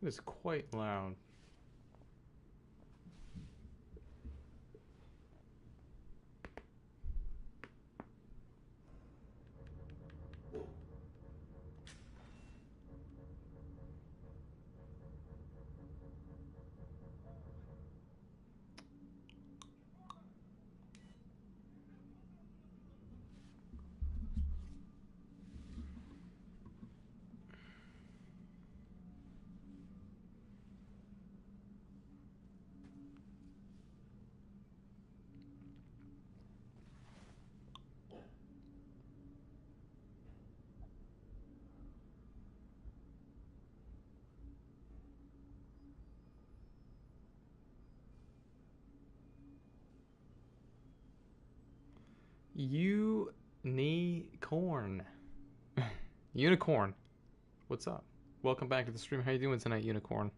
It is quite loud. Unicorn. Unicorn. What's up? Welcome back to the stream. How you doing tonight, Unicorn?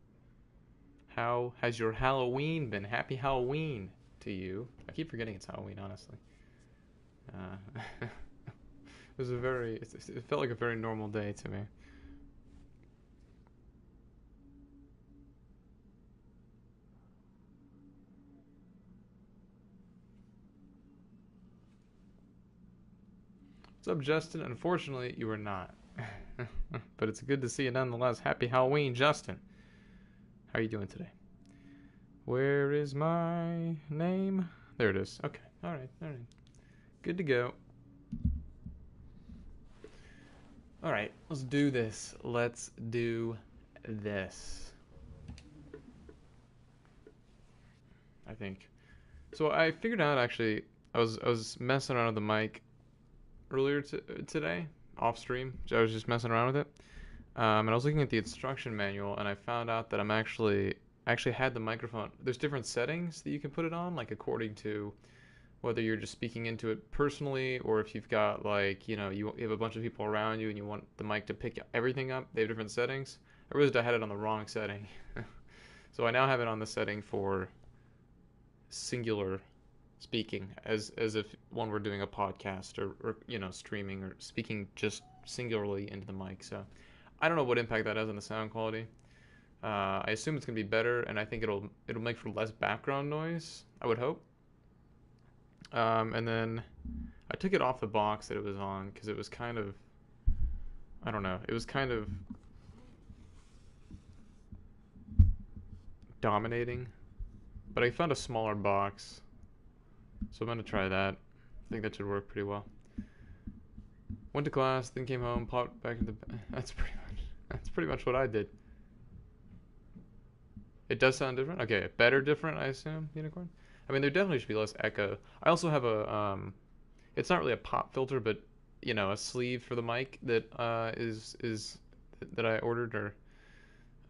How has your Halloween been? Happy Halloween to you. I keep forgetting it's Halloween, honestly. It was it felt like a very normal day to me. What's up, Justin? Unfortunately, you are not. But it's good to see you nonetheless. Happy Halloween, Justin. How are you doing today? Where is my name? There it is. Okay. Alright. Good to go. Alright, let's do this. Let's do this. I think. So I figured out, actually, I was messing around with the mic earlier today, off stream. I was just messing around with it. And I was looking at the instruction manual, and I found out that I actually had the microphone. There's different settings that you can put it on, like according to whether you're just speaking into it personally, or if you've got, like, you have a bunch of people around you and you want the mic to pick everything up. They have different settings. I realized I had it on the wrong setting. So I now have it on the setting for singular speaking, as if one were doing a podcast, or streaming or speaking just singularly into the mic. So I don't know what impact that has on the sound quality. I assume it's gonna be better, and I think it'll make for less background noise, I would hope. And then I took it off the box that it was on because it was kind of, I don't know, it was kind of dominating. But I found a smaller box, so I'm gonna try that. I think that should work pretty well. Went to class, then came home, popped back into the. That's pretty much what I did. It does sound different. Okay, better different, I assume. Unicorn. I mean, there definitely should be less echo. I also have a it's not really a pop filter, but a sleeve for the mic that is that I ordered, or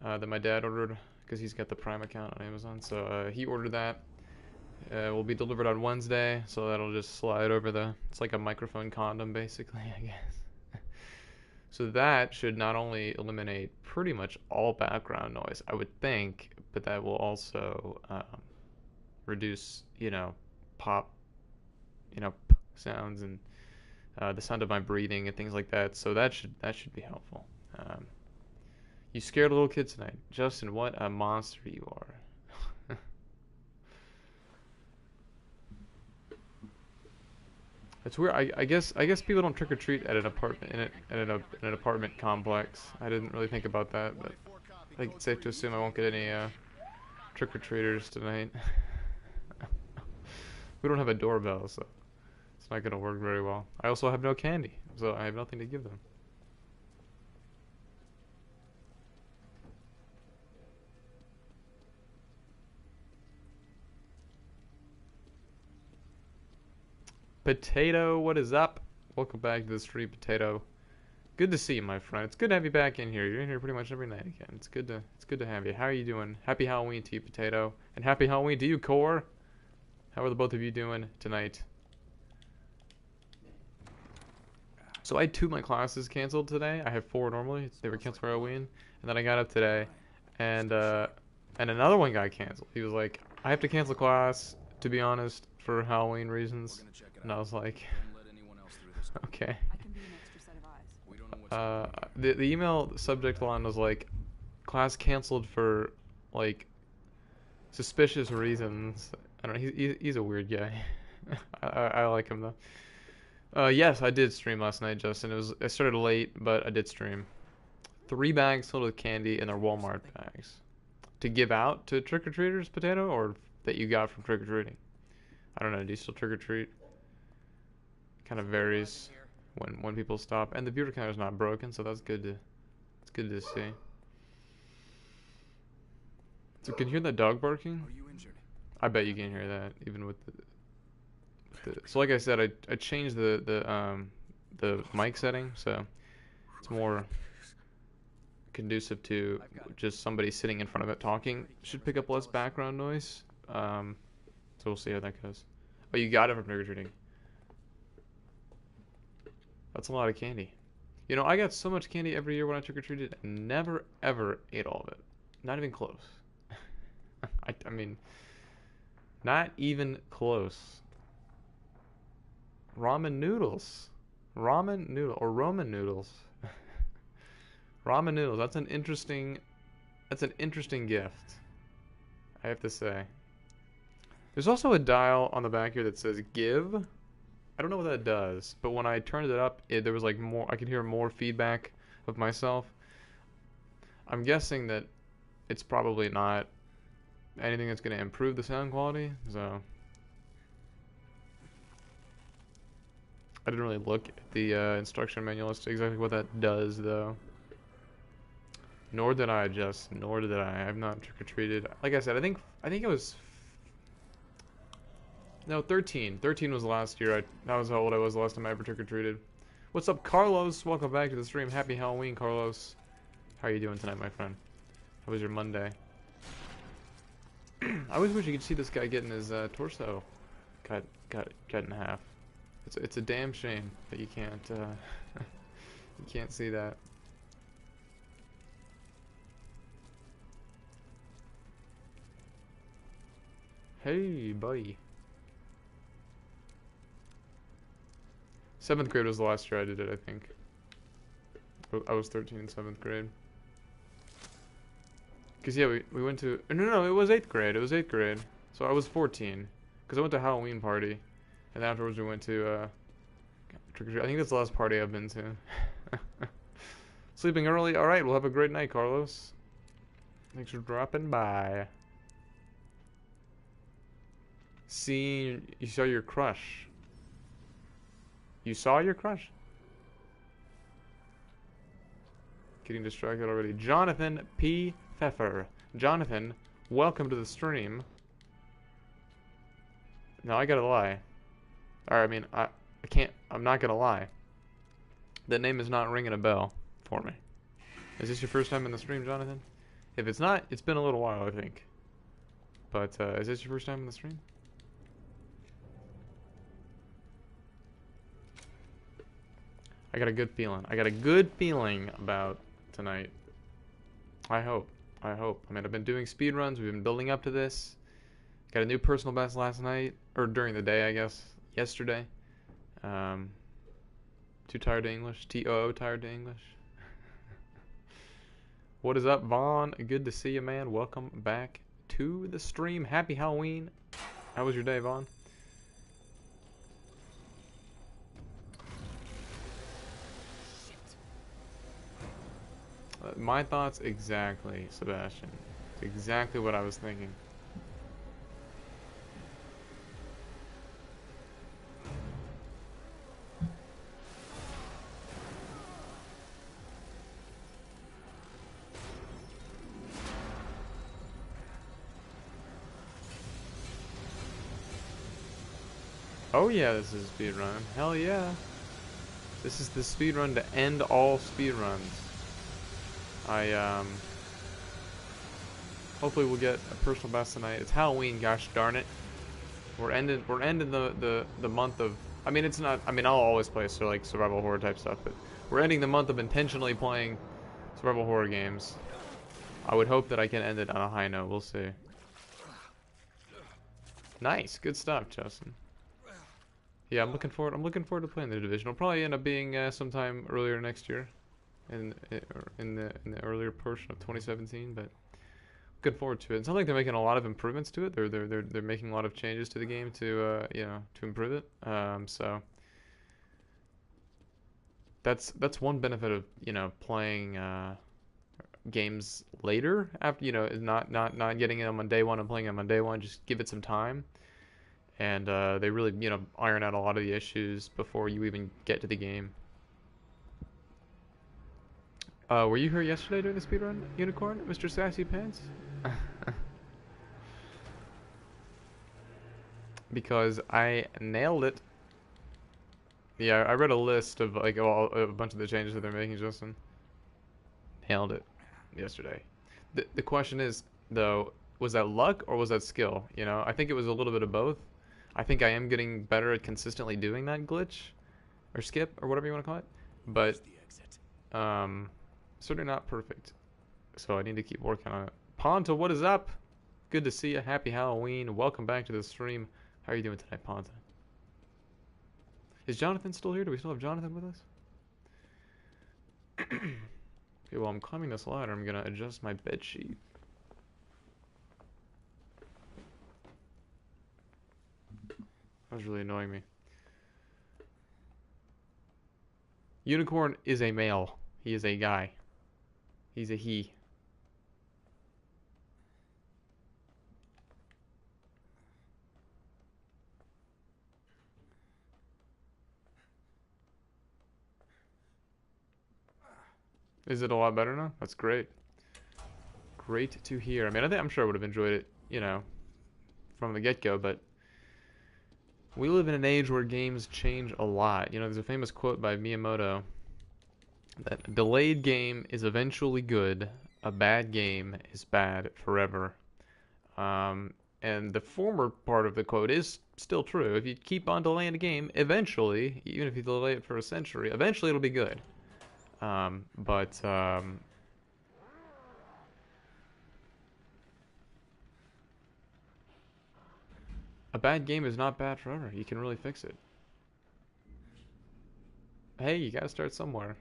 that my dad ordered, because he's got the Prime account on Amazon. So he ordered that. Will be delivered on Wednesday, so that'll just slide over it's like a microphone condom, basically, I guess. So that should not only eliminate pretty much all background noise, I would think, but that will also reduce, pop, sounds, and the sound of my breathing and things like that. So that should be helpful. You scared a little kid tonight, Justin. What a monster you are. It's weird. I guess people don't trick or treat at an apartment in an apartment complex. I didn't really think about that, but I think it's safe to assume I won't get any trick or treaters tonight. We don't have a doorbell, so it's not gonna work very well. I also have no candy, so I have nothing to give them. Potato, what is up? Welcome back to the stream, Potato. Good to see you, my friend. It's good to have you back in here. You're in here pretty much every night again. It's good to have you. How are you doing? Happy Halloween to you, Potato, and happy Halloween to you, Core. How are the both of you doing tonight? So I had 2 of my classes canceled today. I have 4 normally. They were canceled for Halloween, and then I got up today, and another one got canceled. He was like, "I have to cancel class, to be honest, for Halloween reasons," and I was like, "Okay." The email subject line was like, class canceled for like suspicious reasons. I don't know. He's a weird guy. I like him though. Yes, I did stream last night, Justin. I started late, but I did stream. 3 bags filled with candy in their Walmart bags to give out to trick-or-treaters, Potato, or that you got from trick-or-treating. I don't know. Do you still trick-or-treat? Kind of varies when people stop, and the beaver counter's not broken, so that's good to see. So can you hear that dog barking? Are you injured? I bet you can hear that even with the so like I said, I changed the mic setting so it's more conducive to just somebody sitting in front of it talking. Should pick up less background noise. So we'll see how that goes. Oh, you got it from trick-or-treating. That's a lot of candy. You know, I got so much candy every year when I trick-or-treated and never ever ate all of it. Not even close. I mean, not even close. Ramen noodles. Ramen noodle or Roman noodles. Ramen noodles. That's an interesting gift. I have to say. There's also a dial on the back here that says give. I don't know what that does, but when I turned it up, there was like more. I could hear more feedback of myself. I'm guessing that it's probably not anything that's going to improve the sound quality, so I didn't really look at the instruction manual as to exactly what that does, though. Nor did I adjust. Nor did I. I've not trick-or-treated. Like I said, I think it was. No, 13. 13 was last year. That was how old I was the last time I ever trick-or-treated. What's up, Carlos? Welcome back to the stream. Happy Halloween, Carlos. How are you doing tonight, my friend? How was your Monday? I always wish you could see this guy getting his torso cut in half. It's a damn shame that you can't see that. Hey, buddy. 7th grade was the last year I did it, I think. I was 13 in 7th grade. Cause yeah, we went to no, it was 8th grade. It was 8th grade. So I was 14. Cause I went to a Halloween party, and afterwards we went to trick-or-treat. I think that's the last party I've been to. Sleeping early. All right, we'll have a great night, Carlos. Thanks for dropping by. See, you saw your crush. You saw your crush? Getting distracted already. Jonathan P. Pfeffer. Jonathan, welcome to the stream. Now I gotta lie. Or I mean, I can't. I'm not gonna lie. That name is not ringing a bell for me. Is this your first time in the stream, Jonathan? If it's not, it's been a little while, I think. But is this your first time in the stream? I got a good feeling. I got a good feeling about tonight. I hope. I mean, I've been doing speed runs. We've been building up to this. Got a new personal best last night, or during the day, I guess. Yesterday. Too tired to English. T-O-O tired to English. What is up, Vaughn? Good to see you, man. Welcome back to the stream. Happy Halloween. How was your day, Vaughn? My thoughts exactly, Sebastian. It's exactly what I was thinking. Oh yeah, this is a speedrun. Hell yeah. This is the speedrun to end all speedruns. Hopefully we'll get a personal best tonight. It's Halloween, gosh darn it. We're ending the month of, I mean, it's not, I mean, I'll always play so like survival horror type stuff, but we're ending the month of intentionally playing survival horror games. I would hope that I can end it on a high note. We'll see. Nice, good stuff, Justin. Yeah, I'm looking forward to playing the Division. It'll probably end up being sometime earlier next year. in the earlier portion of 2017, but looking forward to it. It sounds like they're making a lot of improvements to it. They're making a lot of changes to the game to to improve it. So that's one benefit of playing games later after not getting them on day one and playing them on day one. Just give it some time, and they really iron out a lot of the issues before you even get to the game. Were you here yesterday during the speedrun, Unicorn, Mr. Sassy Pants? Because I nailed it. Yeah, I read a list of like a bunch of the changes that they're making, Justin. Nailed it yesterday. The question is, though, was that luck or was that skill? I think it was a little bit of both. I think I am getting better at consistently doing that glitch or skip or whatever you want to call it. But certainly not perfect. So I need to keep working on it. Ponta, what is up? Good to see you. Happy Halloween. Welcome back to the stream. How are you doing tonight, Ponta? Is Jonathan still here? Do we still have Jonathan with us? Okay, well, I'm climbing this ladder. I'm gonna adjust my bed sheet. That was really annoying me. Unicorn is a male. He is a guy. He's a he. Is it a lot better now? That's great. Great to hear. I mean, I'm sure I would have enjoyed it, from the get-go, but we live in an age where games change a lot. There's a famous quote by Miyamoto that a delayed game is eventually good, a bad game is bad forever. And the former part of the quote is still true. If you keep on delaying a game, eventually, even if you delay it for a century, eventually it'll be good. But a bad game is not bad forever. You can really fix it. Hey, you gotta start somewhere.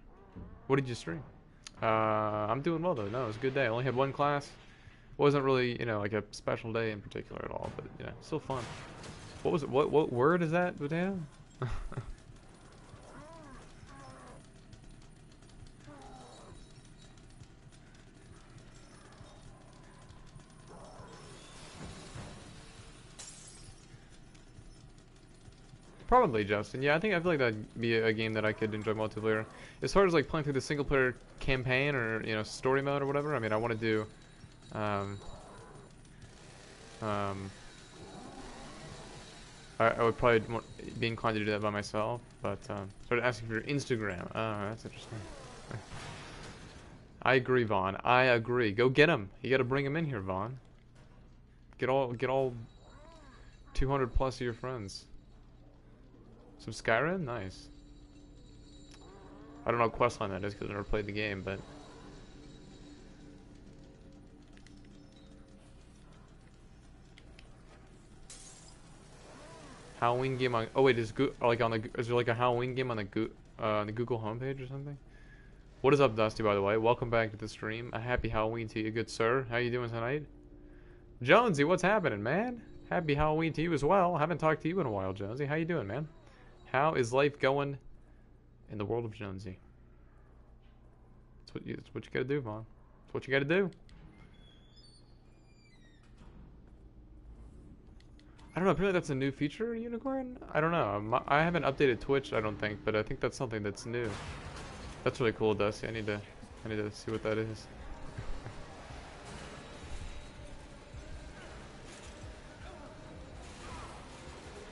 What did you stream? I'm doing well though. No, it was a good day. I only had one class. Wasn't really, like a special day in particular at all, but still fun. What was it? What word is that, Potato? Probably, Justin. Yeah, I feel like that'd be a game that I could enjoy multiplayer. As far as like playing through the single player campaign or story mode or whatever, I mean, I want to do, I would probably be inclined to do that by myself, but started asking for your Instagram. Oh, that's interesting. I agree, Vaughn. I agree. Go get him. You got to bring him in here, Vaughn. Get all 200 plus of your friends. Some Skyrim? Nice. I don't know what questline that is because I never played the game, but... Halloween game on... Oh wait, is there like a Halloween game on the Google homepage or something? What is up, Dusty, by the way? Welcome back to the stream. A happy Halloween to you, good sir. How you doing tonight? Jonesy, what's happening, man? Happy Halloween to you as well. Haven't talked to you in a while, Jonesy. How you doing, man? How is life going in the world of Jonesy? That's what you gotta do, Vaughn. That's what you gotta do. I don't know, apparently that's a new feature in Unicorn? I don't know. I haven't updated Twitch, I don't think, but I think that's something that's new. That's really cool, Dusty. I need to see what that is.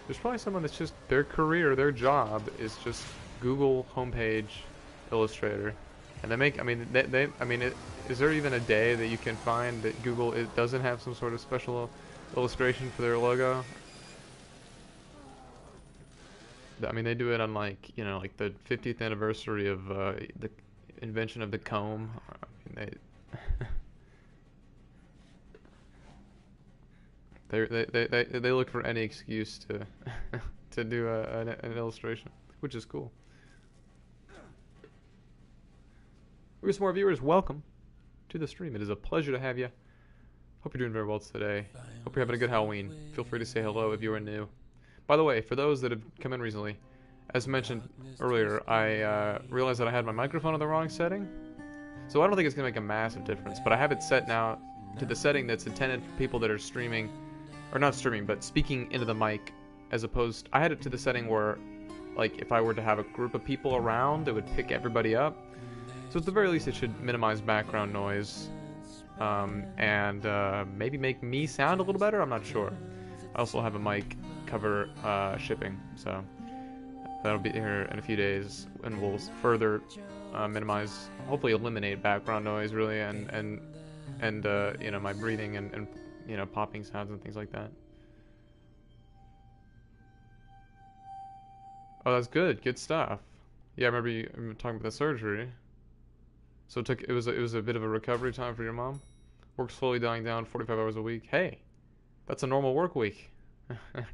There's probably someone that's just their career, their job is just Google homepage illustrator, and they make. I mean, is there even a day that you can find that Google doesn't have some sort of special illustration for their logo? I mean, they do it on like the 50th anniversary of the invention of the comb. I mean, they look for any excuse to to do an illustration, which is cool. We have some more viewers. Welcome to the stream. It is a pleasure to have you. Hope you're doing very well today. Hope you're having a good Halloween. Feel free to say hello if you are new. By the way, for those that have come in recently, as mentioned earlier, I realized that I had my microphone on the wrong setting. So I don't think it's going to make a massive difference, but I have it set now to the setting that's intended for people that are streaming, or not streaming, but speaking into the mic, as opposed, I had it to the setting where, like, if I were to have a group of people around, it would pick everybody up. So at the very least, it should minimize background noise, and maybe make me sound a little better, I'm not sure. I also have a mic cover shipping, so that'll be here in a few days, and we'll further minimize, hopefully eliminate background noise, really, and you know, my breathing and you know, popping sounds and things like that. Oh, that's good. Good stuff. Yeah, I remember you talking about the surgery. So it was a bit of a recovery time for your mom. Work slowly dying down, 45 hours a week. Hey, that's a normal work week.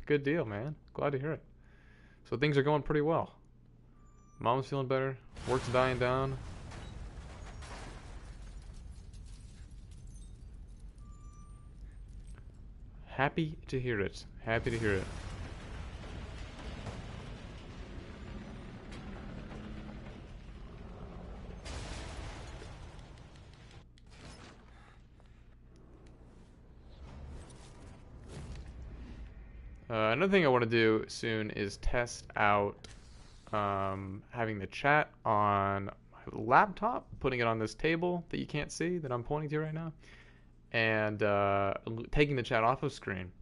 Good deal, man. Glad to hear it. So things are going pretty well. Mom's feeling better. Work's dying down. Happy to hear it. Happy to hear it. Another thing I want to do soon is test out having the chat on my laptop, putting it on this table that you can't see that I'm pointing to right now, and taking the chat off of screen.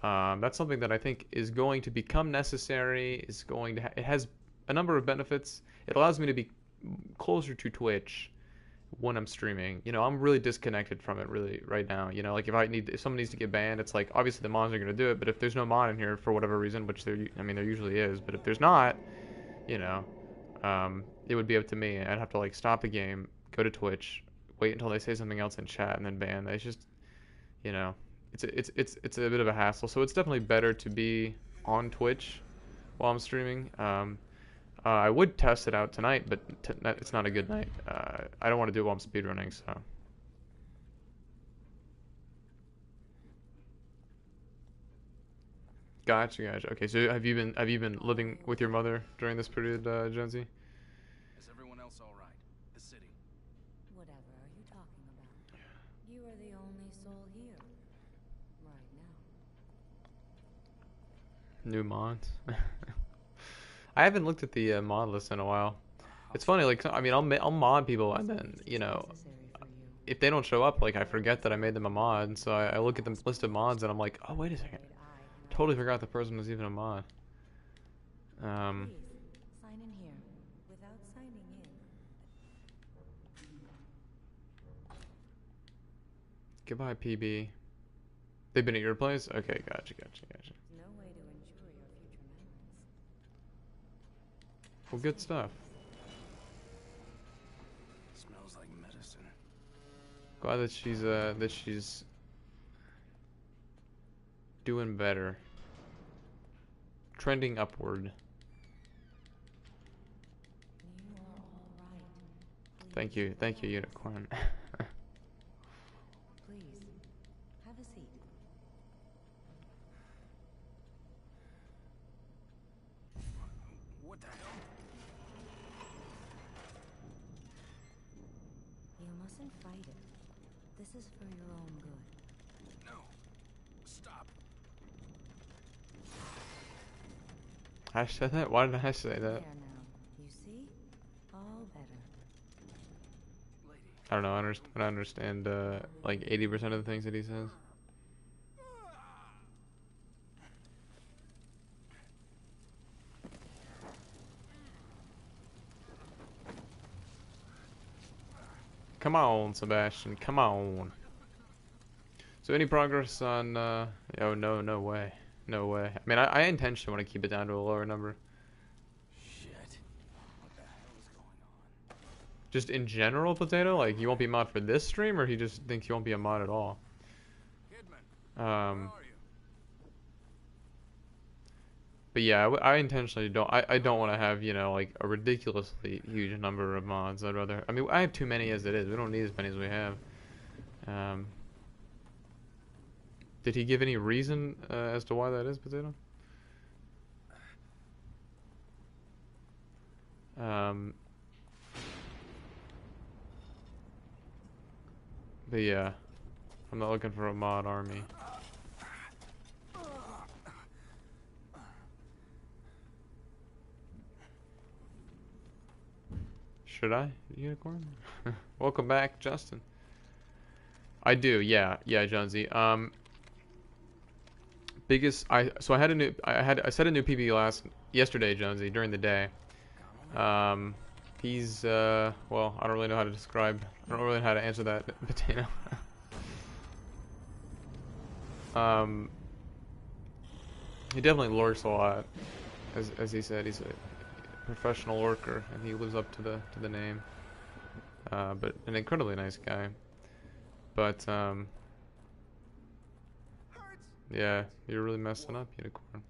That's something that I think is going to become necessary. Is going to it has a number of benefits. It allows me to be closer to Twitch when I'm streaming. You know, I'm really disconnected from it really right now. You know, like if someone needs to get banned, it's like obviously the mods are going to do it, but if there's no mod in here for whatever reason, which there usually is, but if there's not, you know, it would be up to me. I'd have to like stop the game, go to Twitch, wait until they say something else in chat, and then ban. It's just, you know, it's a bit of a hassle. So it's definitely better to be on Twitch while I'm streaming. I would test it out tonight, but it's not a good night. I don't want to do it while I'm speedrunning, so. Gotcha. Okay, so have you been living with your mother during this period, Jonesy? Is everyone else all right? The city. Whatever are you talking about? You are the only soul here. Right now. New mods. I haven't looked at the mod list in a while. It's funny, like, I mean, I'll mod people, and then, you know, if they don't show up, like, I forget that I made them a mod, and so I look at the list of mods, and I'm like, oh, wait a second. Totally forgot the person was even a mod. Please, sign in here. Without signing in. Goodbye, PB. They've been at your place? Okay, gotcha. No way to ensure your future memories. Well, good stuff. Smells like medicine. Glad that she's doing better. Trending upward. You are all right. Thank you, Unicorn. Please, have a seat. What the hell? You mustn't fight it. This is for your own good. No. Stop. I said that? Why did I say that? There now. You see? All better. Lady. I don't know. I don't understand like 80% of the things that he says. Come on, Sebastian. Come on. So any progress on? Oh no way. No way. I mean, I intentionally want to keep it down to a lower number. Shit. What the hell is going on? Just in general, Potato? Like, you won't be a mod for this stream, or he just thinks you won't be a mod at all? Kidman, where are you? But yeah, I intentionally don't. I don't want to have, you know, like a ridiculously huge number of mods. I'd rather. I mean, I have too many as it is. We don't need as many as we have. Um, did he give any reason as to why that is, Potato? Um, but yeah, I'm not looking for a mod army. Should I? Unicorn? Welcome back, Justin. I do, yeah, Jonesy. So I set a new PB yesterday, Jonesy, during the day. He's well, I don't really know how to describe. I don't really know how to answer that, Potato. He definitely lurks a lot, as he said. He's a professional lurker, and he lives up to the name. But an incredibly nice guy. But yeah, you're really messing up, Unicorn.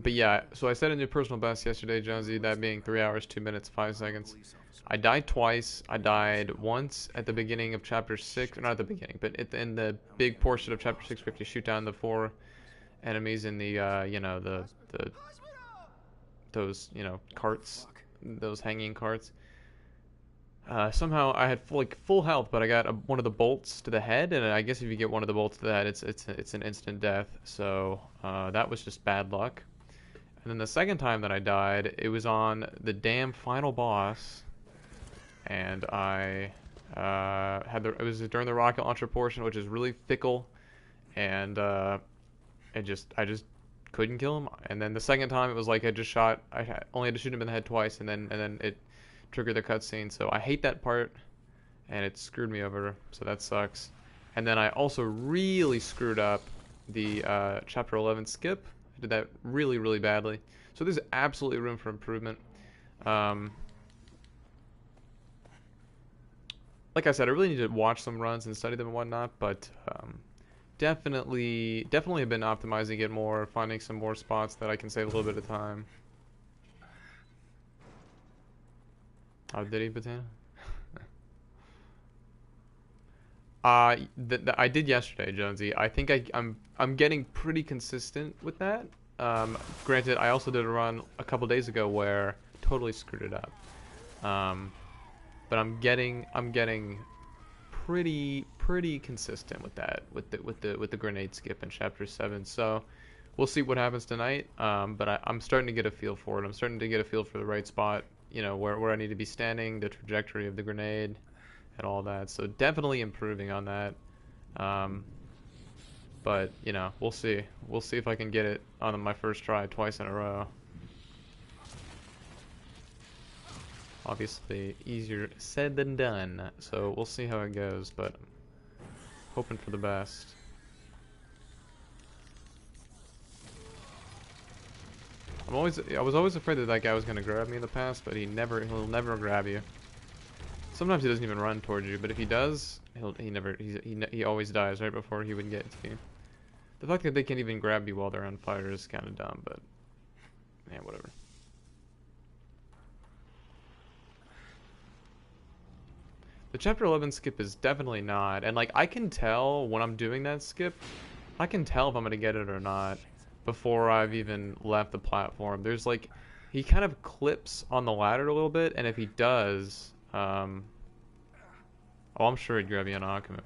But yeah, so I set a new personal best yesterday, Jonesy, that being 3 hours, 2 minutes, 5 seconds. I died twice. I died once at the beginning of chapter 6, or not at the beginning, but in the big portion of chapter 6, we have to shoot down the 4 enemies in the, you know, those, you know, carts, those hanging carts. Somehow I had full health, but I got one of the bolts to the head, and I guess if you get one of the bolts to the head, it's an instant death. So that was just bad luck. And then the second time that I died, it was on the damn final boss, and I it was during the rocket launcher portion, which is really fickle, and I just couldn't kill him. And then the second time, it was like I only had to shoot him in the head twice, and then it triggered the cutscene. So I hate that part, and it screwed me over. So that sucks. And then I also really screwed up the chapter 11 skip. I did that really, really badly. So there's absolutely room for improvement. Like I said, I really need to watch some runs and study them and whatnot, but definitely have been optimizing it more, finding some more spots that I can save a little bit of time. Oh, did he, Potato? I did yesterday, Jonesy. I think I'm getting pretty consistent with that. Granted, I also did a run a couple days ago where totally screwed it up. But I'm getting pretty consistent with that with the grenade skip in chapter 7. So we'll see what happens tonight. But I'm starting to get a feel for it. I'm starting to get a feel for the right spot. You know, where I need to be standing, the trajectory of the grenade, and all that. So definitely improving on that. But you know, we'll see. We'll see if I can get it on my first try twice in a row. Obviously, easier said than done. So we'll see how it goes, but hoping for the best. I was always afraid that guy was gonna grab me in the past, but he'll never grab you. Sometimes he doesn't even run towards you, but if he does, he always dies right before he would get to you. The fact that they can't even grab you while they're on fire is kind of dumb, but yeah, whatever. The chapter 11 skip is definitely not, and like I can tell when I'm doing that skip, I can tell if I'm gonna get it or not before I've even left the platform. There's like, he kind of clips on the ladder a little bit, and if he does, oh, I'm sure he'd grab you on Akuma.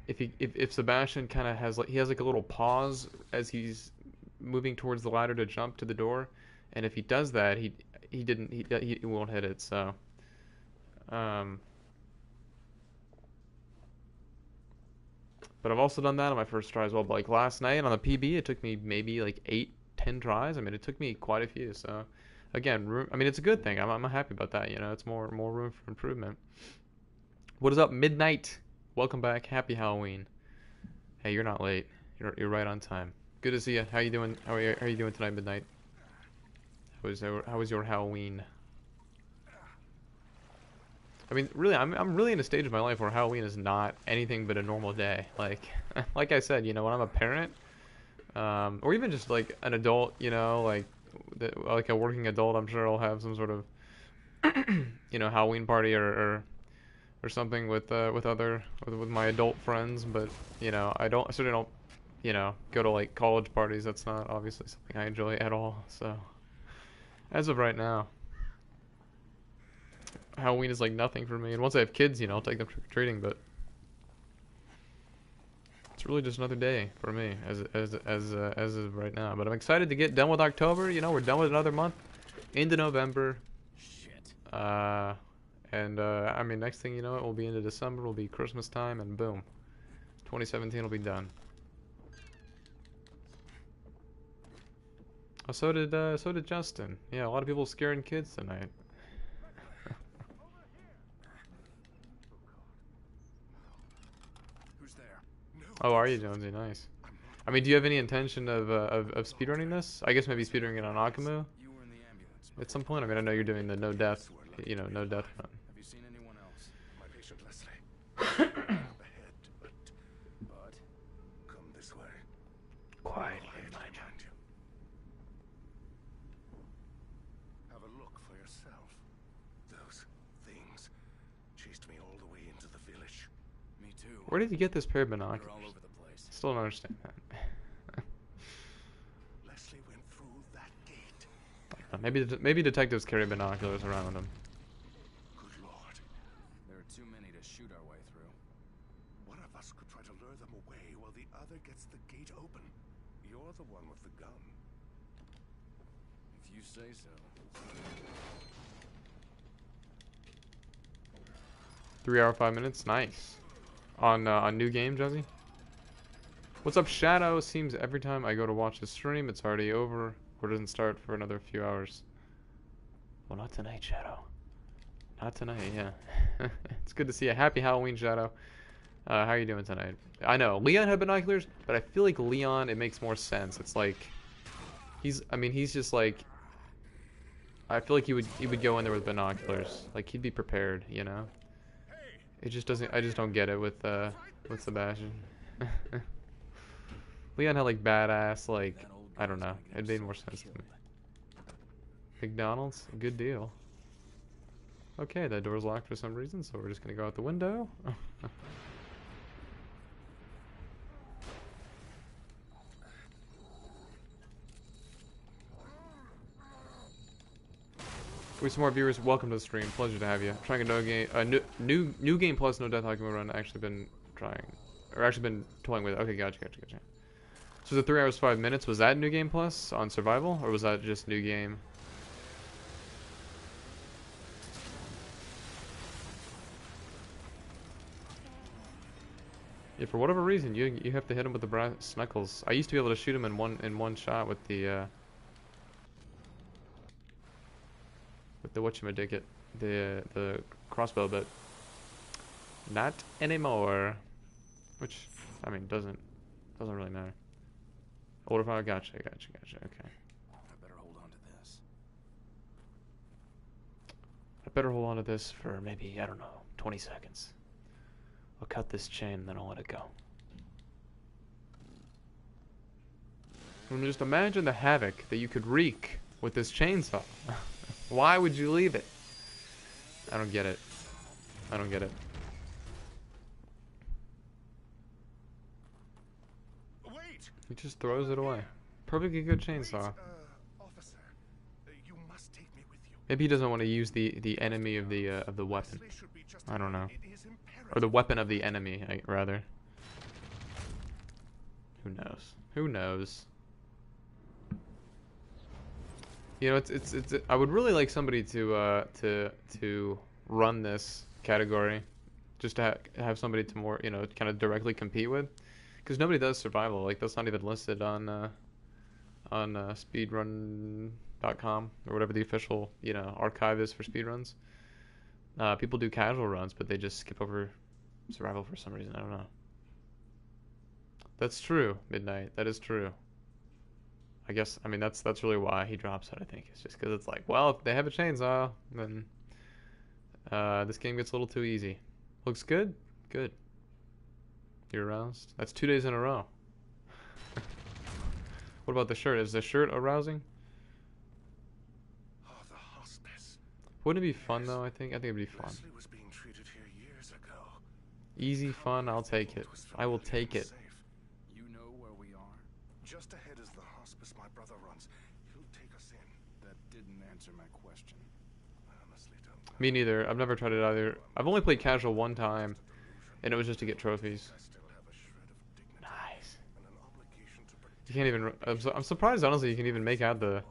If Sebastian kind of has he has like a little pause as he's moving towards the ladder to jump to the door, and if he does that, he won't hit it. So, but I've also done that on my first try as well. But like last night on the PB, it took me maybe like 8-10 tries. I mean, it took me quite a few. So, again, I mean, it's a good thing. I'm happy about that. You know, it's more room for improvement. What is up, Midnight? Welcome back. Happy Halloween. Hey, you're not late. You're right on time. Good to see you. How you doing? How are you doing tonight, Midnight? How was your Halloween? I mean, really, I'm really in a stage of my life where Halloween is not anything but a normal day. Like, like I said, you know, when I'm a parent, or even just like an adult, you know, like a working adult, I'm sure I'll have some sort of, you know, Halloween party or something with my adult friends. But you know, I certainly don't, you know, go to like college parties. That's not obviously something I enjoy at all. So as of right now, Halloween is like nothing for me. And once I have kids, you know, I'll take them trick or treating. But it's really just another day for me as of right now. But I'm excited to get done with October. You know, we're done with another month into November. Shit. I mean, next thing you know, it will be into December. Will be Christmas time, and boom, 2017 will be done. Oh, so did Justin. Yeah, a lot of people scaring kids tonight. Who's there? No. Oh, are you, Jonesy? Nice. I mean, do you have any intention of speedrunning this? I guess maybe speedrunning it on Akamu You were in the ambulance. at some point. I mean, I know you're doing the no death, you know, no death run. Have you seen anyone else? My patient Leslie. Ahead, but But come this way. Quietly, I remind you. Have a look for yourself. Those things chased me all the way into the village. me too. Where did you get this pair of They're binoculars? all over the place. Still don't understand that. Leslie went through that gate. Maybe detectives carry binoculars around them. Good Lord. There are too many to shoot our way through. One of us could try to lure them away while the other gets the gate open. You're the one with the gun. If you say so. 3 hour 5 minutes, nice. On new game, Josie. What's up, Shadow? Seems every time I go to watch the stream, it's already over or doesn't start for another few hours. Well, not tonight, Shadow. Not tonight, yeah. It's good to see you. Happy Halloween, Shadow. How are you doing tonight? I know Leon had binoculars, but I feel like Leon, it makes more sense. It's like he's just like, I feel like he would go in there with binoculars. Like he'd be prepared, you know. It just doesn't. I just don't get it with Sebastian. Leon had like badass, like, That old I don't girl's know. gonna get It made herself more sense to me. killed. McDonald's, good deal. Okay, that door's locked for some reason, so we're just gonna go out the window. We have some more viewers. Welcome to the stream. Pleasure to have you. Trying a no game, new game plus no death Hokimo run. Actually been trying, or actually been toying with it. Okay, gotcha. So the 3 hours 5 minutes, was that new game plus on survival, or was that just new game? Yeah, for whatever reason, you have to hit him with the brass knuckles. I used to be able to shoot him in one shot with the whatchamadicket, the crossbow, but not anymore. Which, I mean, doesn't really matter. Older file, gotcha. Okay. I better hold on to this. I better hold on to this for maybe, I don't know, 20 seconds. I'll cut this chain and then I'll let it go. And just imagine the havoc that you could wreak with this chainsaw. Why would you leave it? I don't get it. Wait! He just throws it away. Perfectly good chainsaw. Wait, officer. You must take me with you. Maybe he doesn't want to use the enemy of the weapon. Leslie should be just I don't know. It is imperative. Or the weapon of the enemy, rather. Who knows? You know, it's I would really like somebody to run this category, just to have somebody to more, you know, kind of directly compete with, because nobody does survival. Like that's not even listed on speedrun.com or whatever the official, you know, archive is for speedruns. People do casual runs, but they just skip over survival for some reason. I don't know. That's true, Midnight. That is true. I guess, I mean, that's really why he drops it, I think. It's just because it's like, well, if they have a chainsaw, then This game gets a little too easy. Looks good? Good. You're aroused? That's 2 days in a row. What about the shirt? Is the shirt arousing? Oh, the hospice. Wouldn't it be fun though? I think it'd be fun. Leslie was being treated here years ago. Easy fun, I'll take it. I will take it. Safe. You know where we are? Just ahead is the hospice my brother runs. He'll take us in. That didn't answer my question. I honestly don't know. Me neither. I've never tried it either. I've only played casual one time, and it was just to get trophies. I still have a shred of dignity Nice. and an obligation to protect. You can't even. I'm surprised, honestly, you can even make out the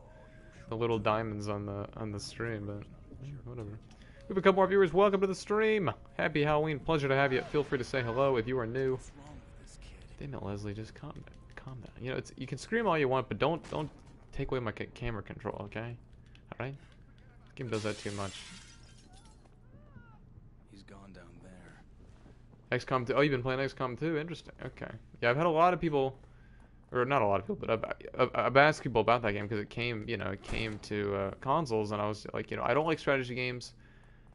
little diamonds on the stream, but yeah, whatever. We have a couple more viewers. Welcome to the stream. Happy Halloween. Pleasure to have you. Feel free to say hello if you are new. What's wrong with this kid? Damn it, Leslie, just calm down. You know, you can scream all you want, but don't take away my camera control, okay? All right. This game does that too much. He's gone down there. XCOM 2. Oh, you've been playing XCOM 2? Interesting. Okay. Yeah, I've had a lot of people, or not a lot of people, but I've asked people about that game because it came to consoles, and I was like, I don't like strategy games,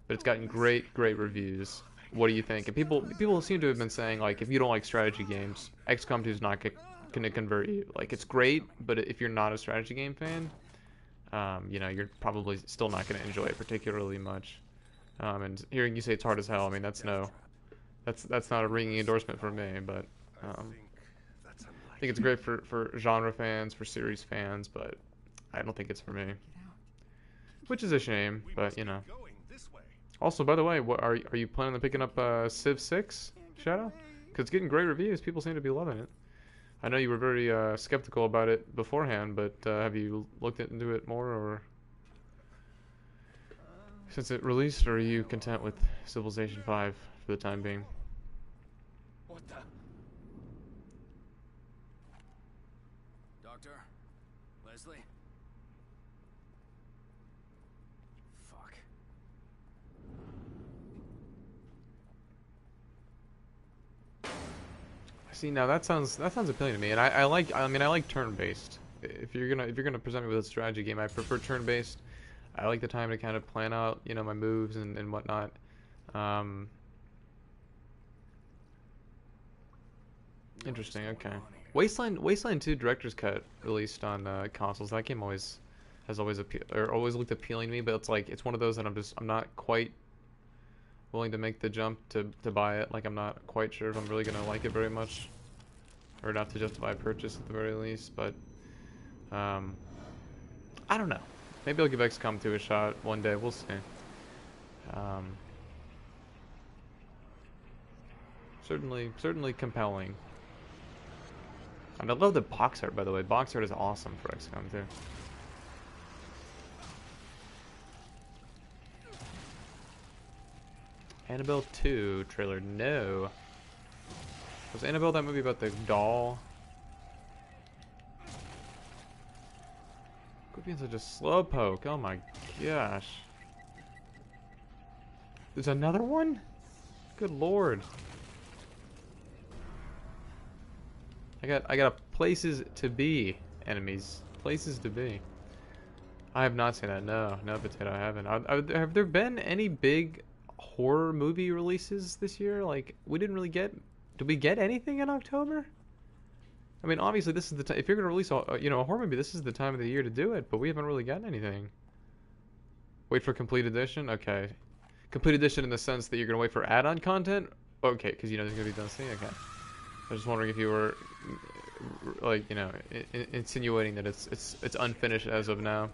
but it's gotten great reviews. What do you think? And people seem to have been saying, like, if you don't like strategy games, XCOM 2 is not going to convert you. Like, it's great, but if you're not a strategy game fan, you're probably still not going to enjoy it particularly much. And hearing you say it's hard as hell, I mean, that's not a ringing endorsement for me, but I I think that's unlikely. think it's great for genre fans, for series fans, but I don't think it's for me. Which is a shame, We but must you be know. going this way. Also, by the way, what are you planning on picking up Civ 6, Shadow? Because it's getting great reviews. People seem to be loving it. I know you were very skeptical about it beforehand, but have you looked into it more, or since it released, or are you content with Civilization 5 for the time being? What the? Doctor? Leslie? Fuck. See, now that sounds appealing to me, and I like turn-based. If you're gonna present me with a strategy game, I prefer turn-based. I like the time to kind of plan out, my moves and whatnot. Interesting. Okay. Wasteland 2 Director's Cut released on consoles. That game always looked appealing to me, but it's one of those that I'm not quite willing to make the jump to buy it. Like, I'm not quite sure if I'm really gonna like it very much, or enough to justify a purchase at the very least. But I don't know. Maybe I'll give XCOM 2 a shot one day. We'll see. Certainly compelling. And I love the box art, by the way. Box art is awesome for XCOM 2. Annabelle 2 trailer. No. Was Annabelle that movie about the doll? Quit being such a slowpoke. Oh my gosh. There's another one? Good lord. I got places to be, enemies. Places to be. I have not seen that. No, Potato, I haven't. Have there been any big horror movie releases this year? Like, we didn't really get... Did we get anything in October? I mean, obviously, this is the time... If you're going to release a horror movie, this is the time of the year to do it, but we haven't really gotten anything. Wait for Complete Edition? Okay. Complete Edition in the sense that you're going to wait for add-on content? Okay, because there's going to be DLC? Okay. I was just wondering if you were, like, insinuating that it's unfinished as of now.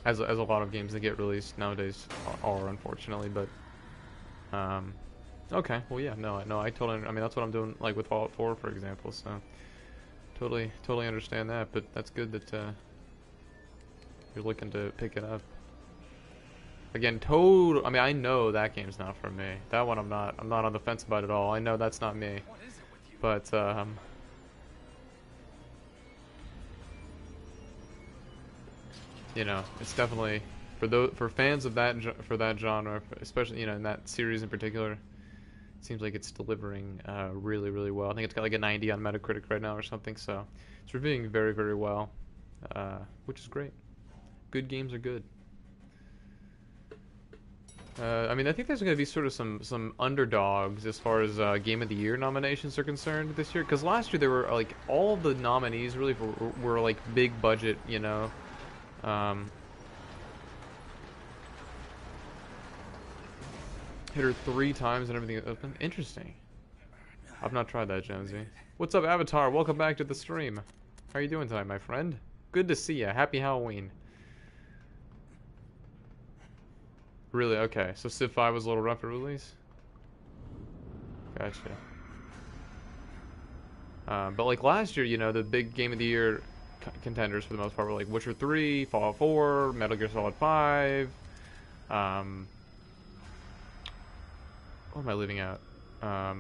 As a lot of games that get released nowadays are, unfortunately, but okay, well, yeah, no, I totally, I mean, that's what I'm doing, like, with Fallout 4, for example, so totally understand that, but that's good that you're looking to pick it up. Again, I mean, I know that game's not for me. That one I'm not on the fence about at all. I know that's not me. What is it with you? But it's definitely for fans of that genre, especially in that series in particular. It seems like it's delivering really well. I think it's got like a 90 on Metacritic right now or something. So it's reviewing very well, which is great. Good games are good. I mean, I think there's going to be sort of some underdogs as far as Game of the Year nominations are concerned this year. Because last year there were like all the nominees really were like big budget, you know. Um, Hit her 3 times and everything open. Interesting. I've not tried that, Jonesy. What's up, Avatar? Welcome back to the stream. How are you doing tonight, my friend? Good to see ya. Happy Halloween. Really? Okay. So Civ 5 was a little rough for release? Gotcha. But like last year, you know, the big Game of the Year contenders for the most part were like Witcher 3, Fallout 4, Metal Gear Solid 5. What am I leaving out? Oh,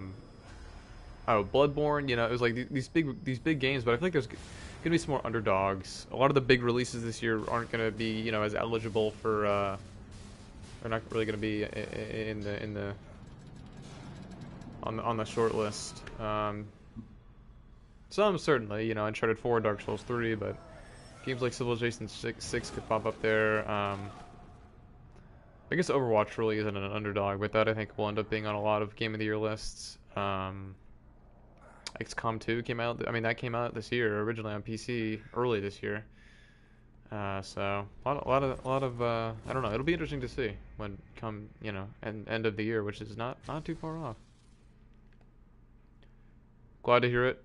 Bloodborne. You know, it was like these big games, but I feel like there's gonna be some more underdogs. A lot of the big releases this year aren't gonna be, you know, as eligible for. They're not really gonna be on the short list. Some certainly, you know, Uncharted 4, Dark Souls 3, but games like Civilization 6 could pop up there. I guess Overwatch really isn't an underdog, but that I think will end up being on a lot of Game of the Year lists. XCOM 2 came out. I mean, that came out this year, originally on PC, early this year. So a lot of I don't know. It'll be interesting to see when come, you know, end of the year, which is not too far off. Glad to hear it.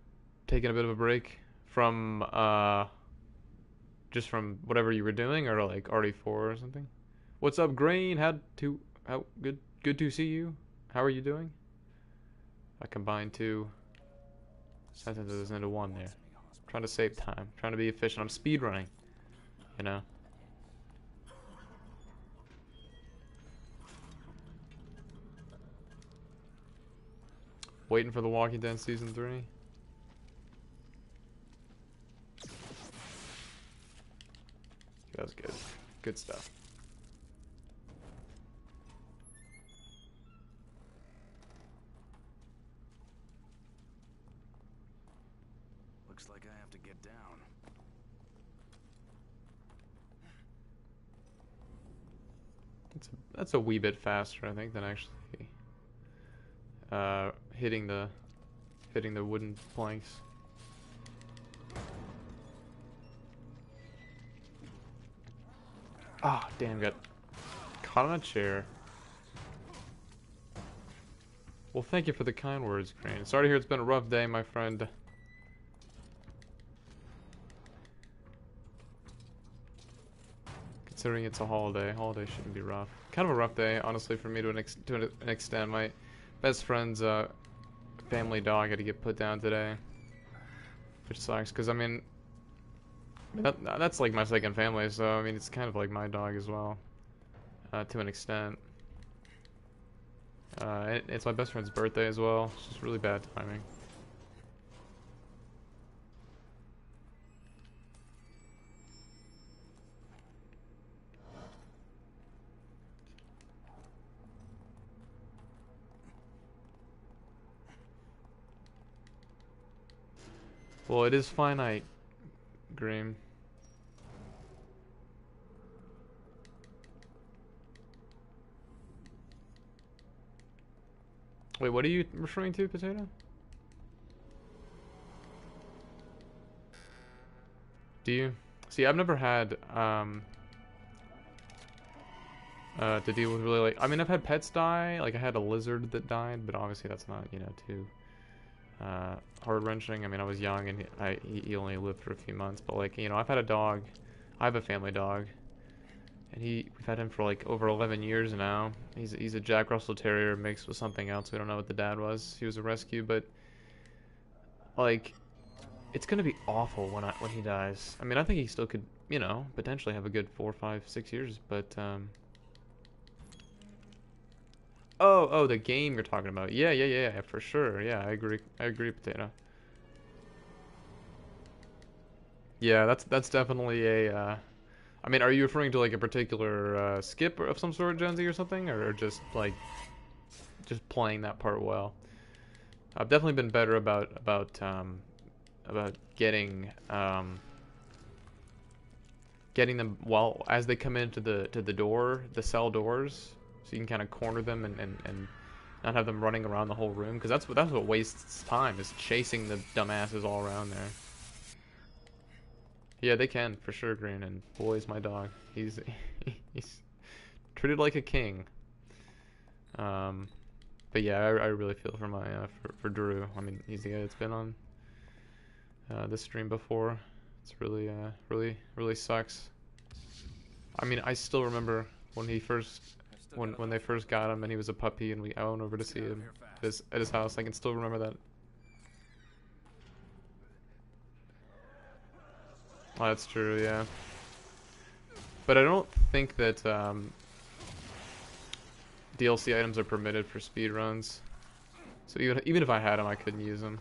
Taking a bit of a break from just from whatever you were doing, or like RE4 or something. What's up, Grain? How good to see you. How are you doing? I combined 2 sentences into one there. Trying to save time. Trying to be efficient. I'm speed running. You know. Waiting for The Walking Dead season 3. That's good. Good stuff. Looks like I have to get down. That's a wee bit faster, I think, than actually hitting the wooden planks. Ah, damn, got caught on a chair. Well, thank you for the kind words, Crane. Sorry to hear it's been a rough day, my friend. Considering it's a holiday, holiday shouldn't be rough. Kind of a rough day, honestly, for me to an extent. My best friend's family dog had to get put down today, which sucks. Cause I mean, that's like my second family, so I mean, it's kind of like my dog as well, to an extent. It's my best friend's birthday as well. It's just really bad timing. Well, it is finite, Green. Wait, what are you referring to, Potato? Do you? See, I've never had to deal with really, like, I mean, I've had pets die. Like, I had a lizard that died, but obviously that's not, you know, too heart-wrenching. I mean, I was young and he only lived for a few months, but like, you know, I've had a dog. I have a family dog, and we've had him for like over 11 years now. He's a Jack Russell Terrier mixed with something else. We don't know what the dad was. He was a rescue, but like, it's gonna be awful when he dies. I mean, I think he still could, you know, potentially have a good 4, 5, 6 years, but Oh, the game you're talking about. Yeah, for sure. Yeah, I agree, Potato. Yeah, that's definitely a, I mean, are you referring to like a particular skip of some sort, Jonesy, or something? Or just like, just playing that part well? I've definitely been better about getting getting them, well, as they come into the door, the cell doors, so you can kind of corner them and not have them running around the whole room, because that's what wastes time, is chasing the dumbasses all around there. Yeah, they can for sure, Green, and boy's my dog. He's he's treated like a king. But yeah, I really feel for my for Drew. I mean, he's the guy that's been on this stream before. It's really really sucks. I mean, I still remember when he first when they first got him and he was a puppy, and I went over to see him at his house. I can still remember that. Oh, that's true, yeah. But I don't think that DLC items are permitted for speedruns. So even if I had them, I couldn't use them.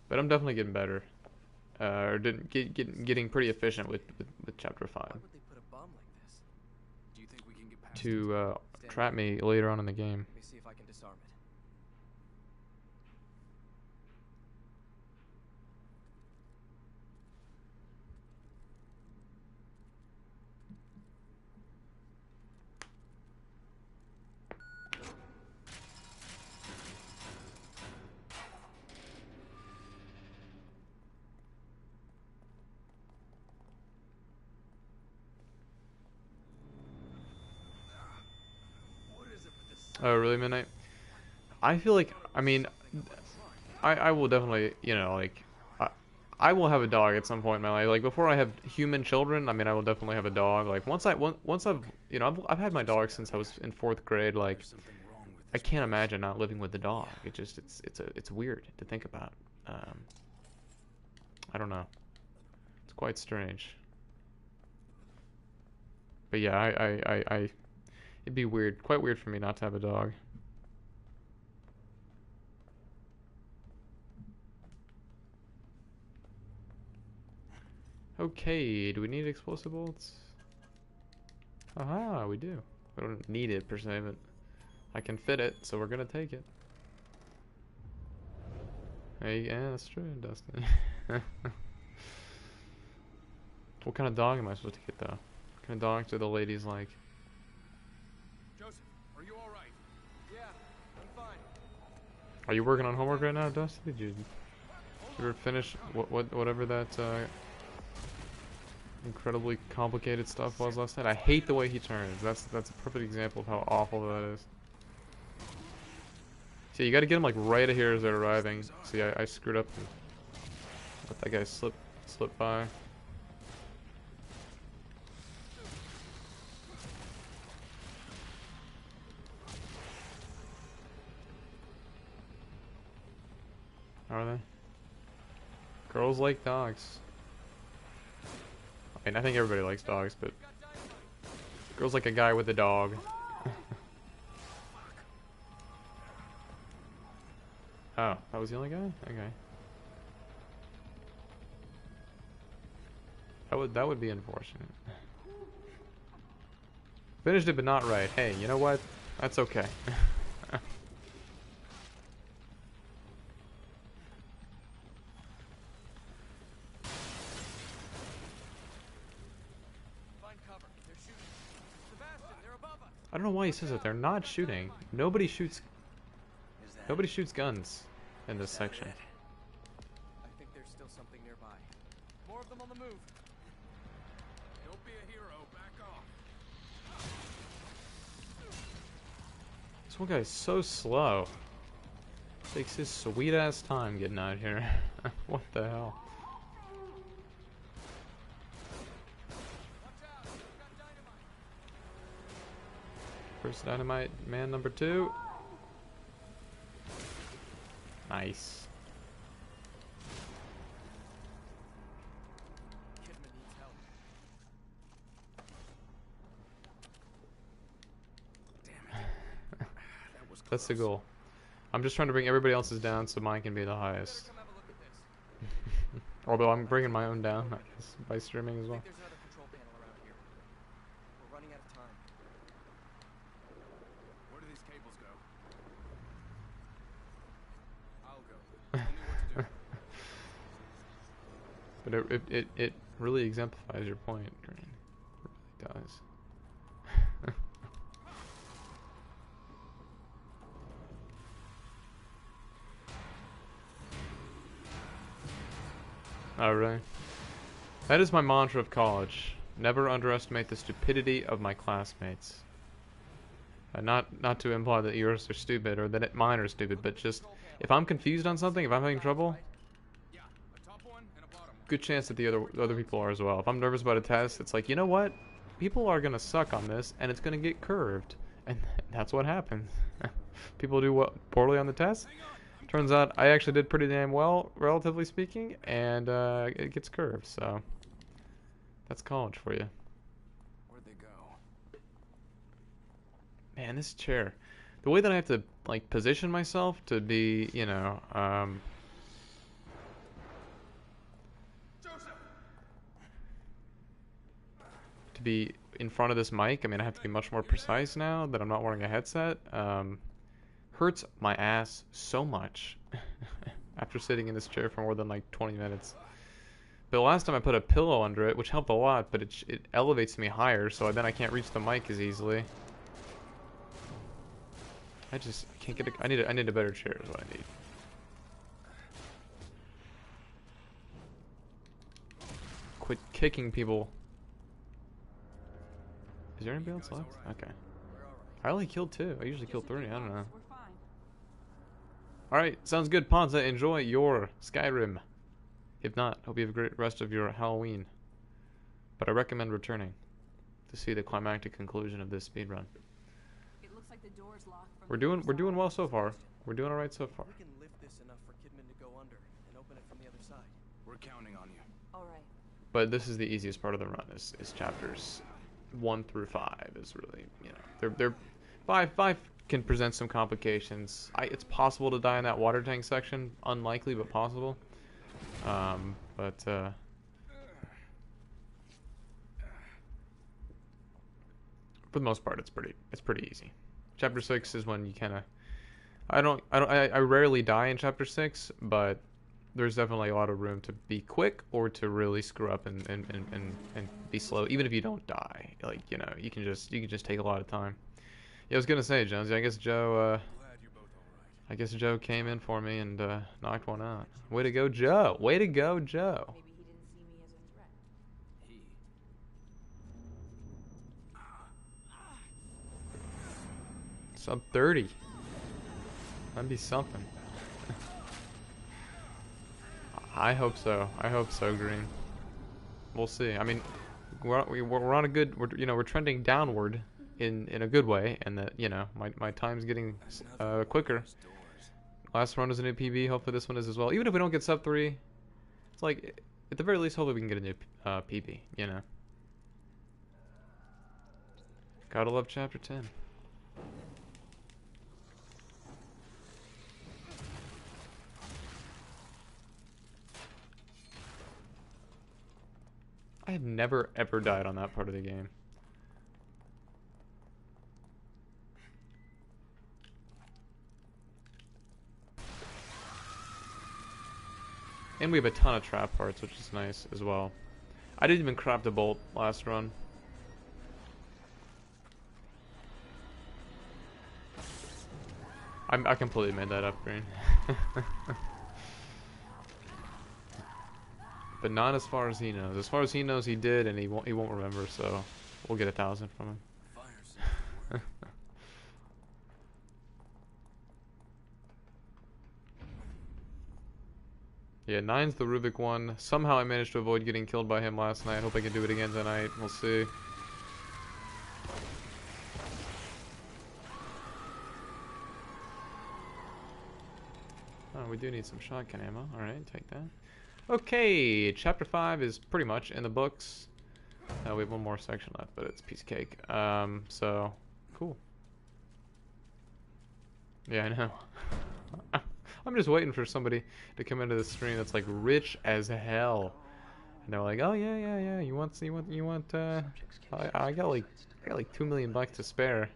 But I'm definitely getting better. Or getting pretty efficient with chapter 5. Why would they put a bomb like this? Do you think we can get past To Stand trap me later on in the game. Let me see if I can disarm it. Oh, really, Midnight? I feel like, I mean, I will definitely, you know, like, I will have a dog at some point in my life. Like, before I have human children, I mean, I will definitely have a dog. Like, once I've, you know, I've had my dog since I was in 4th grade. Like, I can't imagine not living with the dog. It just, it's weird to think about. I don't know. It's quite strange. But yeah, it'd be weird, quite weird for me not to have a dog. Okay, do we need explosive bolts? Aha, we do. We don't need it per se, but I can fit it, so we're gonna take it. Hey, yeah, that's true, Dustin. What kind of dog am I supposed to get, though? What kind of dogs do the ladies like? Joseph, are you alright? Yeah, I'm fine. Are you working on homework right now, Dustin? Did you ever finish whatever that incredibly complicated stuff was last night? I hate the way he turns. That's a perfect example of how awful that is. See, you got to get him like right here as they're arriving. See, I screwed up and let that guy slip by. Are they? Girls like dogs. I mean, I think everybody likes dogs, but girls like a guy with a dog. Oh, that was the only guy? Okay. That would be unfortunate. Finished it, but not right. Hey, you know what? That's okay. I don't know why he says it. They're not shooting. Nobody shoots guns in this section. I think there's still something nearby. More of them on the move. Don't be a hero. Back off. This one guy's so slow. Takes his sweet ass time getting out here. What the hell? First dynamite man number 2. Nice. Kidman needs help. Damn it. That was That's the close. goal. I'm just trying to bring everybody else's down so mine can be the highest. Come have a look at this. Although I'm bringing my own down by streaming as I well. think there's another control panel around here. But it really exemplifies your point, Green. It really does. Oh, really? That is my mantra of college. Never underestimate the stupidity of my classmates. Not to imply that yours are stupid or that mine are stupid, but just if I'm confused on something, if I'm having trouble, Yeah, a top one and a bottom one. good chance that the other people are as well. If I'm nervous about a test, it's like, you know what? People are gonna suck on this, and it's gonna get curved, and that's what happens. People do poorly on the test. Turns out I actually did pretty damn well, relatively speaking, and it gets curved. So that's college for you. Where'd they go? Man, this chair, the way that I have to like position myself to be, Joseph! to be in front of this mic. I mean, I have to be much more precise now that I'm not wearing a headset. Hurts my ass so much after sitting in this chair for more than like 20 minutes. But the last time I put a pillow under it, which helped a lot, but it elevates me higher, so then I can't reach the mic as easily. I just can't get I need a better chair is what I need. Quit kicking people. Is there anybody else left? Okay. I only killed 2. I usually kill 3. I don't know. Alright, sounds good, Ponza. Enjoy your Skyrim. If not, hope you have a great rest of your Halloween. But I recommend returning to see the climactic conclusion of this speedrun. It looks like the door's locked from We're doing well so far. We're doing alright so far. We can lift this enough for Kidman to go under and open it from the other side. We're counting on you. All right. But this is the easiest part of the run, is chapters 1 through 5 is really, they're 5 can present some complications. It's possible to die in that water tank section, unlikely but possible. For the most part, it's pretty easy. Chapter 6 is when you kind of, I rarely die in chapter 6, but there's definitely a lot of room to be quick or to really screw up and be slow, even if you don't die. Like, you can just take a lot of time. Yeah, I was gonna say, Jonesy, I guess Joe, Glad you're both all right. I guess Joe came in for me and knocked one out. Way to go, Joe! Way to go, Joe! Maybe he didn't see me as a threat. He. Sub 30. That'd be something. I hope so. I hope so, Green. We'll see. I mean, we're on a good. We're trending downward in a good way, and that my time's getting quicker. Last run was a new PB. Hopefully this one is as well. Even if we don't get sub 3, it's like at the very least, hopefully we can get a new PB. Gotta love chapter 10. I have never ever died on that part of the game. And we have a ton of trap parts, which is nice as well. I didn't even craft a bolt last run. I completely made that up, Green. But not as far as he knows. As far as he knows, he did, and he won't remember. So we'll get 1,000 from him. Fire seems to work. Yeah, 9's the Rubik one. Somehow I managed to avoid getting killed by him last night. Hope I can do it again tonight. We'll see. Oh, we do need some shotgun ammo. Alright, take that. Okay, chapter 5 is pretty much in the books. We have one more section left, but it's a piece of cake. So, cool. Yeah, I know. I'm just waiting for somebody to come into the stream that's like rich as hell, and they're like, "Oh yeah. You want? I got like $2 million to spare.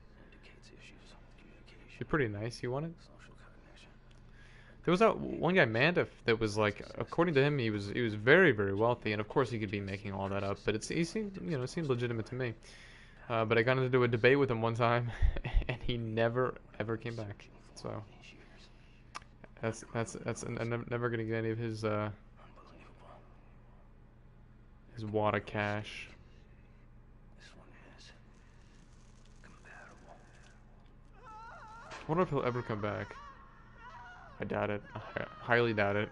Be pretty nice. You want it? There was that one guy, Mandif, that was like, according to him, he was very, very wealthy, and of course he could be making all that up, but he seemed, you know, it seemed legitimate to me. But I got into a debate with him one time, and he never ever came back. So I'm never gonna get any of his wad of cash. I wonder if he'll ever come back. I doubt it. I highly doubt it.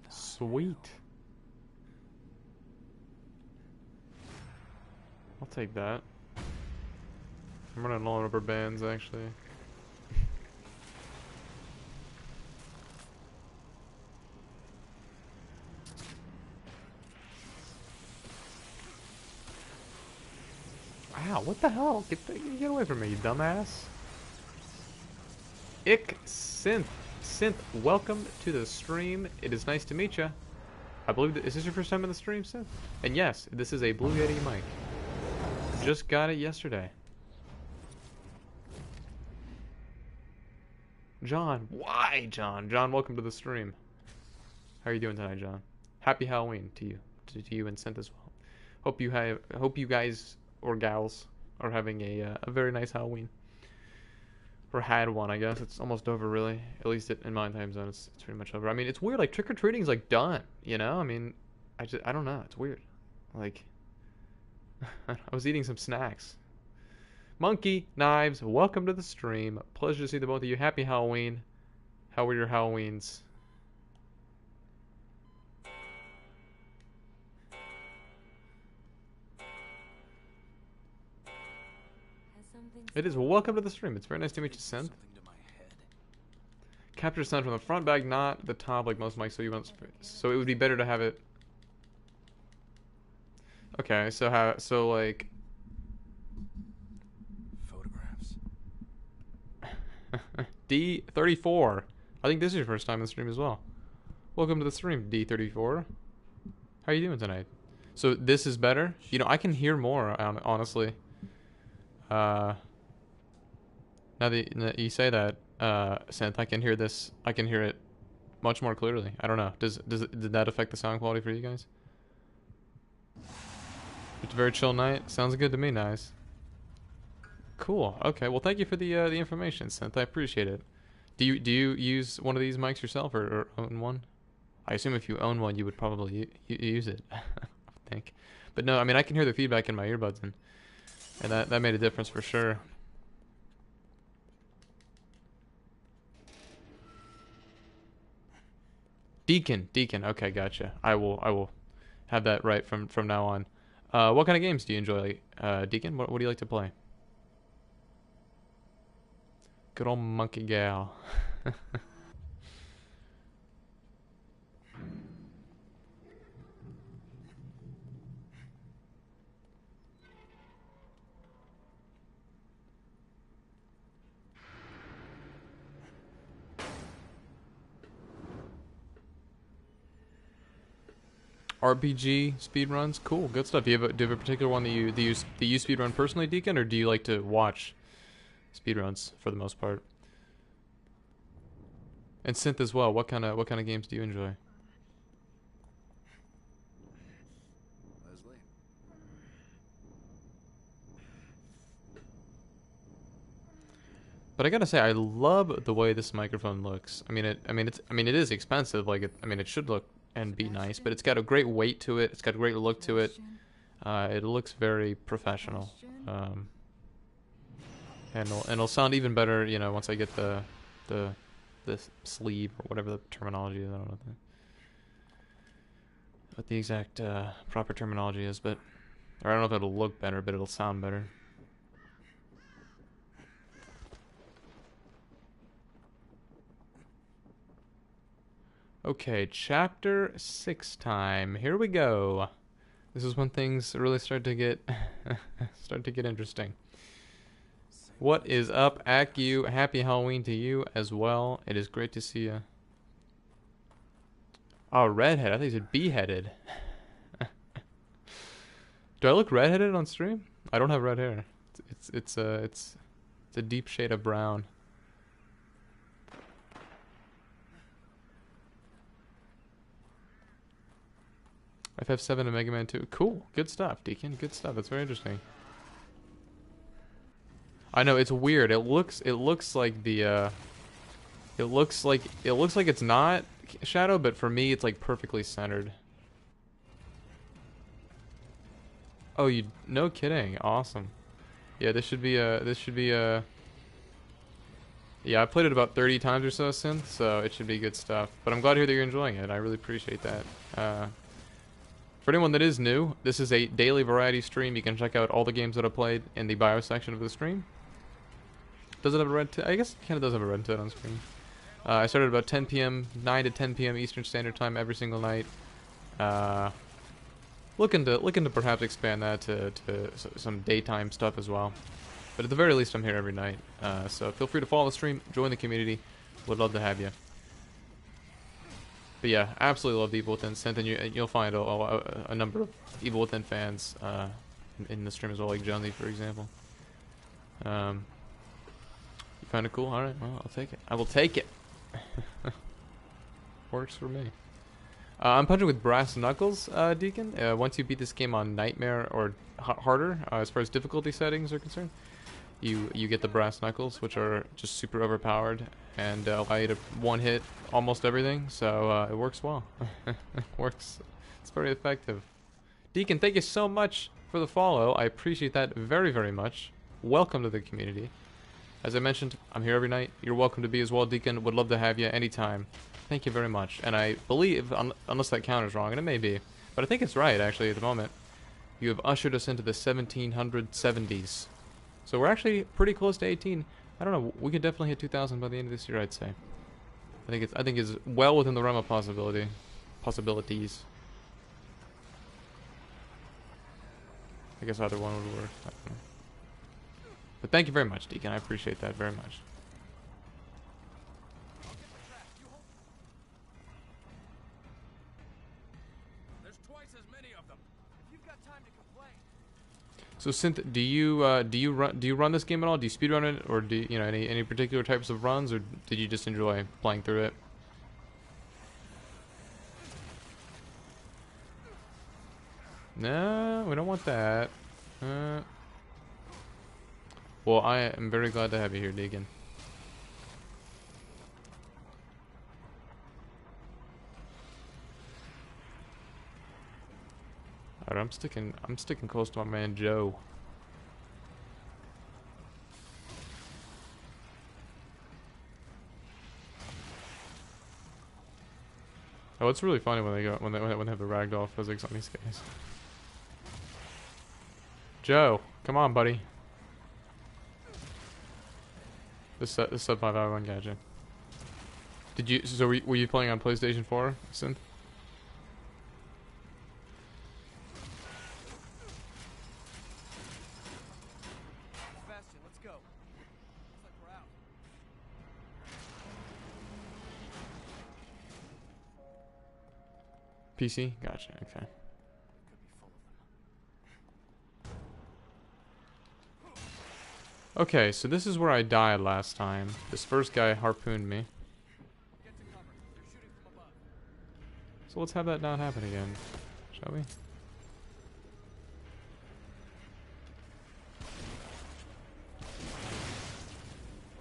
Sweet. I'll take that. I'm running all rubber bands, actually. Wow, what the hell? Get away from me, you dumbass. Synth. Synth, welcome to the stream. It is nice to meet you. I believe is this your first time in the stream, Synth? And yes, this is a Blue Yeti mic. Just got it yesterday. John, why, John? John, welcome to the stream. How are you doing tonight, John? Happy Halloween to you, to you and Synth as well. Hope you guys or gals are having a very nice Halloween. Or had one, I guess. It's almost over, really. At least in my time zone, it's pretty much over. I mean, it's weird. Like, trick-or-treating's, like, done, you know? I mean, I don't know. It's weird. Like, I was eating some snacks. Monkey, Knives, welcome to the stream. Pleasure to see the both of you. Happy Halloween. How were your Halloweens? It is. Well, welcome to the stream. It's very nice to meet you, Synth. Capture sound from the front bag, not the top like most mics. So it would be better to have it. Okay, so like. Photographs. D34. I think this is your first time in the stream as well. Welcome to the stream, D34. How are you doing tonight? So this is better. You know, I can hear more. Honestly. Now that you say that, Synth, I can hear this. I can hear it much more clearly. I don't know. Did that affect the sound quality for you guys? It's a very chill night. Sounds good to me. Nice. Cool. Okay. Well, thank you for the information, Synth. I appreciate it. Do you use one of these mics yourself or own one? I assume if you own one, you would probably use it. I think. But no, I mean I can hear the feedback in my earbuds and that made a difference for sure. Deacon. Okay, gotcha. I will have that right from now on. What kind of games do you enjoy, Deacon? What do you like to play? Good old monkey gal. RPG speedruns, cool, good stuff. Do you have a particular one that you speedrun personally, Deacon, or do you like to watch speedruns for the most part? And Synth as well. What kind of games do you enjoy? Leslie. But I gotta say, I love the way this microphone looks. I mean, it is expensive. Like, it should look and be nice, but it's got a great weight to it. It's got a great look to it. It looks very professional. And it'll sound even better, you know, once I get the sleeve or whatever the terminology is. I don't know what the exact proper terminology is, but or I don't know if it'll look better, but it'll sound better. Okay, chapter 6 time. Here we go. This is when things really start to get interesting. What is up, Acu? Happy Halloween to you as well. It is great to see you. Oh, redhead. I think you said beheaded. Do I look redheaded on stream? I don't have red hair. It's a deep shade of brown. FF7 and Mega Man 2. Cool. Good stuff, Deacon. Good stuff. That's very interesting. I know it's weird. It looks like the it looks like it's not shadow, but for me it's like perfectly centered. Oh, you no kidding. Awesome. Yeah, this should be yeah, I played it about 30 times or so since, so it should be good stuff. But I'm glad to hear that you're enjoying it. I really appreciate that. For anyone that is new, this is a daily variety stream. You can check out all the games that I played in the bio section of the stream. Does it have a red I guess it kind of does have a red on screen. I started about 10 p.m., 9 to 10 p.m. Eastern Standard Time every single night. Looking to perhaps expand that to some daytime stuff as well. But at the very least, I'm here every night. So feel free to follow the stream, join the community. Would love to have you. But yeah, absolutely love the Evil Within synth, and you'll find a number of Evil Within fans in the stream as well, like Jonesy, for example. You find it cool? All right, well, I'll take it. I will take it. Works for me. I'm punching with Brass Knuckles, Deacon. Once you beat this game on Nightmare or harder, as far as difficulty settings are concerned, you get the Brass Knuckles, which are just super overpowered and allow you to one-hit almost everything. So it works well. It works. It's very effective. Deacon, thank you so much for the follow. I appreciate that very, very much. Welcome to the community. As I mentioned, I'm here every night. You're welcome to be as well, Deacon. Would love to have you anytime. Thank you very much. And I believe, unless that count is wrong, and it may be, but I think it's right, actually, at the moment, you have ushered us into the 1770s. So we're actually pretty close to 18. I don't know, we could definitely hit 2,000 by the end of this year, I'd say. I think it's well within the realm of possibilities. I guess either one would work. I don't know. But thank you very much, Deacon. I appreciate that very much. There's twice as many of them. If you've got time to complain. So, Synth, do you run this game at all? Do you speedrun it, or do you know any particular types of runs, or did you just enjoy playing through it? No, we don't want that. Well, I am very glad to have you here, Deacon. Alright, I'm sticking close to my man Joe. Oh, it's really funny when they have the ragdoll physics on these guys. Joe, come on, buddy. This sub 5 hour one, gotcha. Did you? So were you playing on PlayStation 4, Synth? Sebastian, let's go. Looks like we're out. PC, gotcha. Okay. Could be full of them. Okay, so this is where I died last time. This first guy harpooned me. Get to cover. They're shooting from above. So let's have that not happen again, shall we? We'll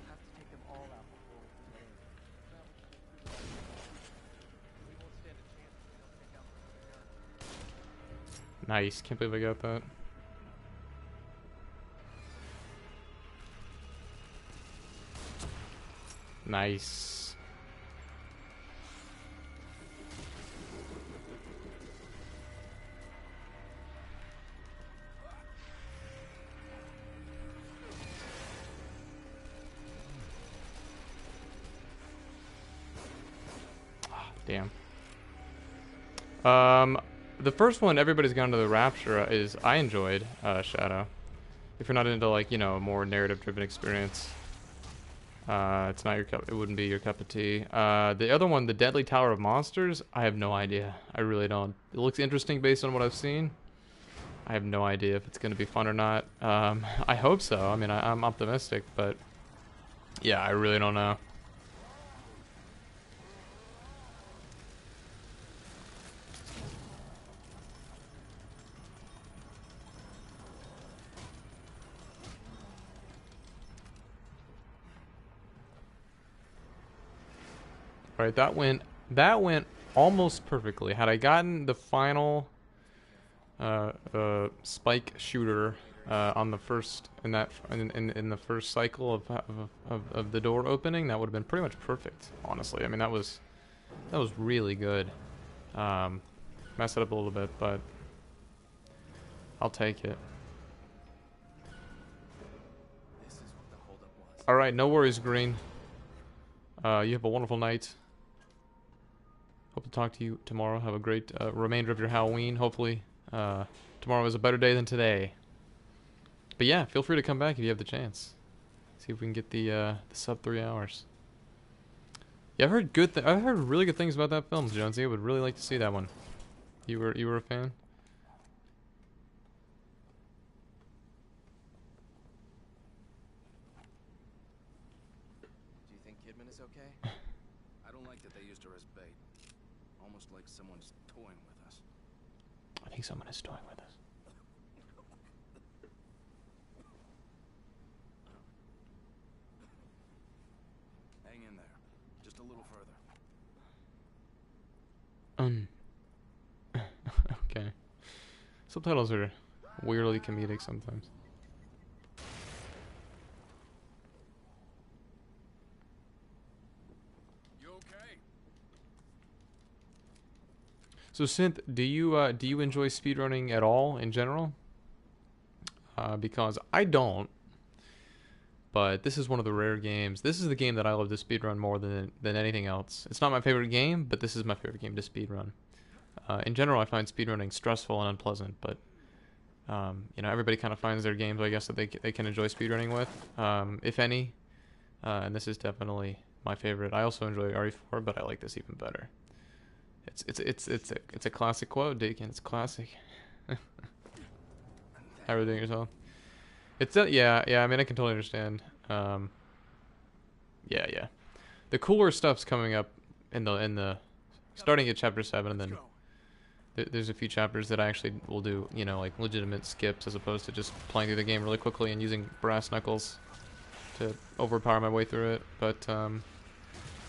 have to take them all out before we can land. We won't stand a chance if we don't take out the other guard. Nice, can't believe I got that. Nice. Damn. The first one, Everybody's Gone to the Rapture, is I enjoyed Shadow. If you're not into, like, you know, a more narrative-driven experience, it's not your cup. It wouldn't be your cup of tea. The other one, The Deadly Tower of Monsters, I have no idea. I really don't. It looks interesting based on what I've seen. I have no idea if it's going to be fun or not. I hope so. I mean, I'm optimistic, but yeah, I really don't know. All right, that went almost perfectly. Had I gotten the final spike shooter on the first in the first cycle of the door opening, that would have been pretty much perfect. Honestly, I mean that was really good. Messed it up a little bit, but I'll take it. This is what the holdup was. All right, no worries, Green. You have a wonderful night. Hope to talk to you tomorrow. Have a great remainder of your Halloween. Hopefully, tomorrow is a better day than today. But yeah, feel free to come back if you have the chance. See if we can get the sub 3 hours. Yeah, I've heard I've heard really good things about that film, Jonesy. I would really like to see that one. You were a fan? Do you think Kidman is okay? I don't like that they used her as bait. Almost like someone's toying with us. I think someone is toying with us. Hang in there. Just a little further. Okay. Subtitles are weirdly comedic sometimes. You okay? So Synth, do you enjoy speedrunning at all in general? Because I don't. But this is one of the rare games. This is the game that I love to speedrun more than anything else. It's not my favorite game, but this is my favorite game to speedrun. In general, I find speedrunning stressful and unpleasant, but you know, everybody kind of finds their games, I guess, that they can enjoy speedrunning with, if any. And this is definitely my favorite. I also enjoy RE4, but I like this even better. It's a classic quote, Deacon. It's classic. How are you doing yourself? It's yeah. I mean, I can totally understand. Yeah. The cooler stuff's coming up in the starting at chapter 7, and then there's a few chapters that I actually will do, you know, like legitimate skips as opposed to just playing through the game really quickly and using brass knuckles to overpower my way through it. But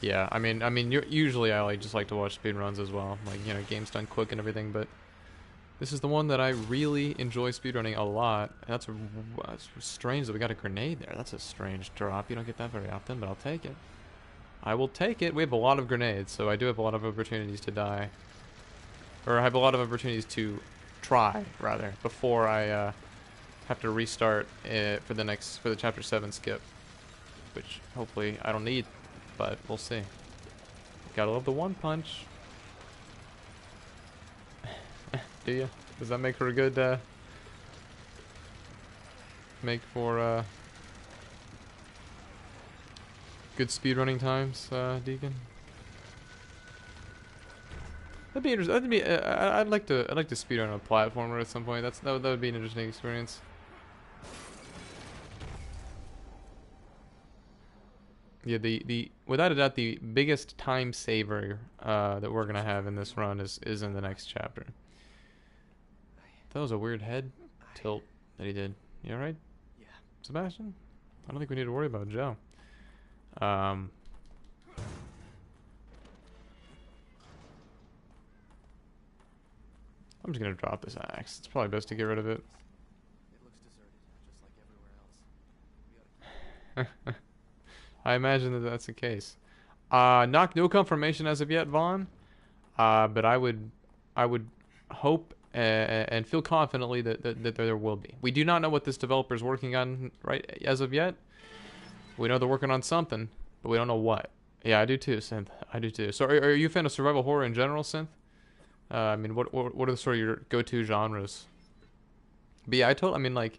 yeah, I mean, usually I just like to watch speedruns as well, like, you know, games done quick and everything. But this is the one that I really enjoy speedrunning a lot. That's strange that we got a grenade there. That's a strange drop. You don't get that very often, but I'll take it. I will take it. We have a lot of grenades, so I do have a lot of opportunities to die. Or I have a lot of opportunities to try, rather, before I have to restart for the chapter 7 skip. Which, hopefully, I don't need, but we'll see. Gotta love the one punch. Do you? Does that make for a good, make for, good speedrunning times, Deacon? That'd be interesting. That'd be, I'd like to speedrun a platformer at some point. That would be an interesting experience. Yeah, the without a doubt the biggest time saver that we're gonna have in this run is in the next chapter. That was a weird head tilt that he did. You alright? Yeah. Sebastian? I don't think we need to worry about Joe. I'm just gonna drop this axe. It's probably best to get rid of it. It looks deserted, just like everywhere else. I imagine that that's the case. No confirmation as of yet, Vaughn. But I would hope and feel confidently that there will be. We do not know what this developer is working on right as of yet. We know they're working on something, but we don't know what. Yeah, I do too, Synth. I do too. So, are you a fan of survival horror in general, Synth? I mean, what are the sort of your go-to genres? But yeah, I mean, like,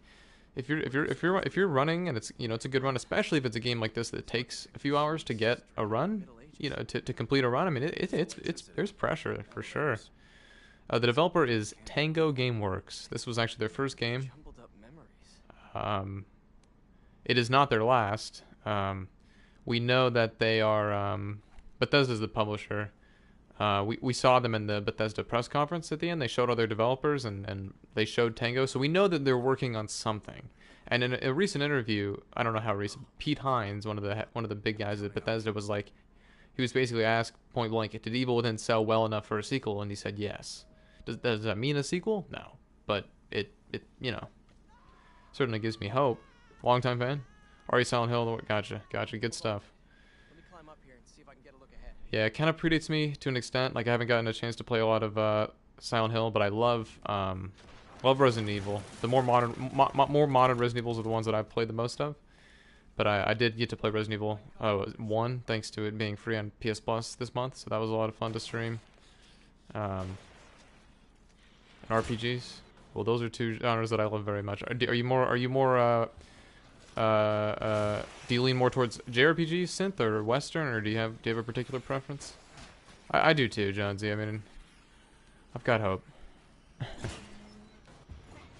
if you're running and it's, you know, it's a good run, especially if it's a game like this that takes a few hours to get a run, you know, to complete a run. I mean, it's there's pressure for sure. The developer is Tango Gameworks. This was actually their first game. Jumbled up memories. It is not their last. We know that they are Bethesda's the publisher. We saw them in the Bethesda press conference at the end. They showed all their developers and they showed Tango. So we know that they're working on something. And in a recent interview, I don't know how recent, Pete Hines, one of the big guys at Bethesda, was like, he was basically asked point blank, did Evil Within sell well enough for a sequel? And he said yes. Does that mean a sequel? No, but it certainly gives me hope. Longtime fan. Ari Silent Hill. Gotcha. Good stuff. Let me climb up here and see if I can get a look ahead. Yeah, it kind of predates me to an extent. Like I haven't gotten a chance to play a lot of Silent Hill, but I love Resident Evil. The more modern Resident Evils are the ones that I've played the most of. But I did get to play Resident Evil 1 thanks to it being free on PS Plus this month, so that was a lot of fun to stream. And RPGs. Well, those are two genres that I love very much. Do you lean more towards JRPGs, synth, or Western, or do you have a particular preference? I do too, Jonesy. I mean, I've got hope.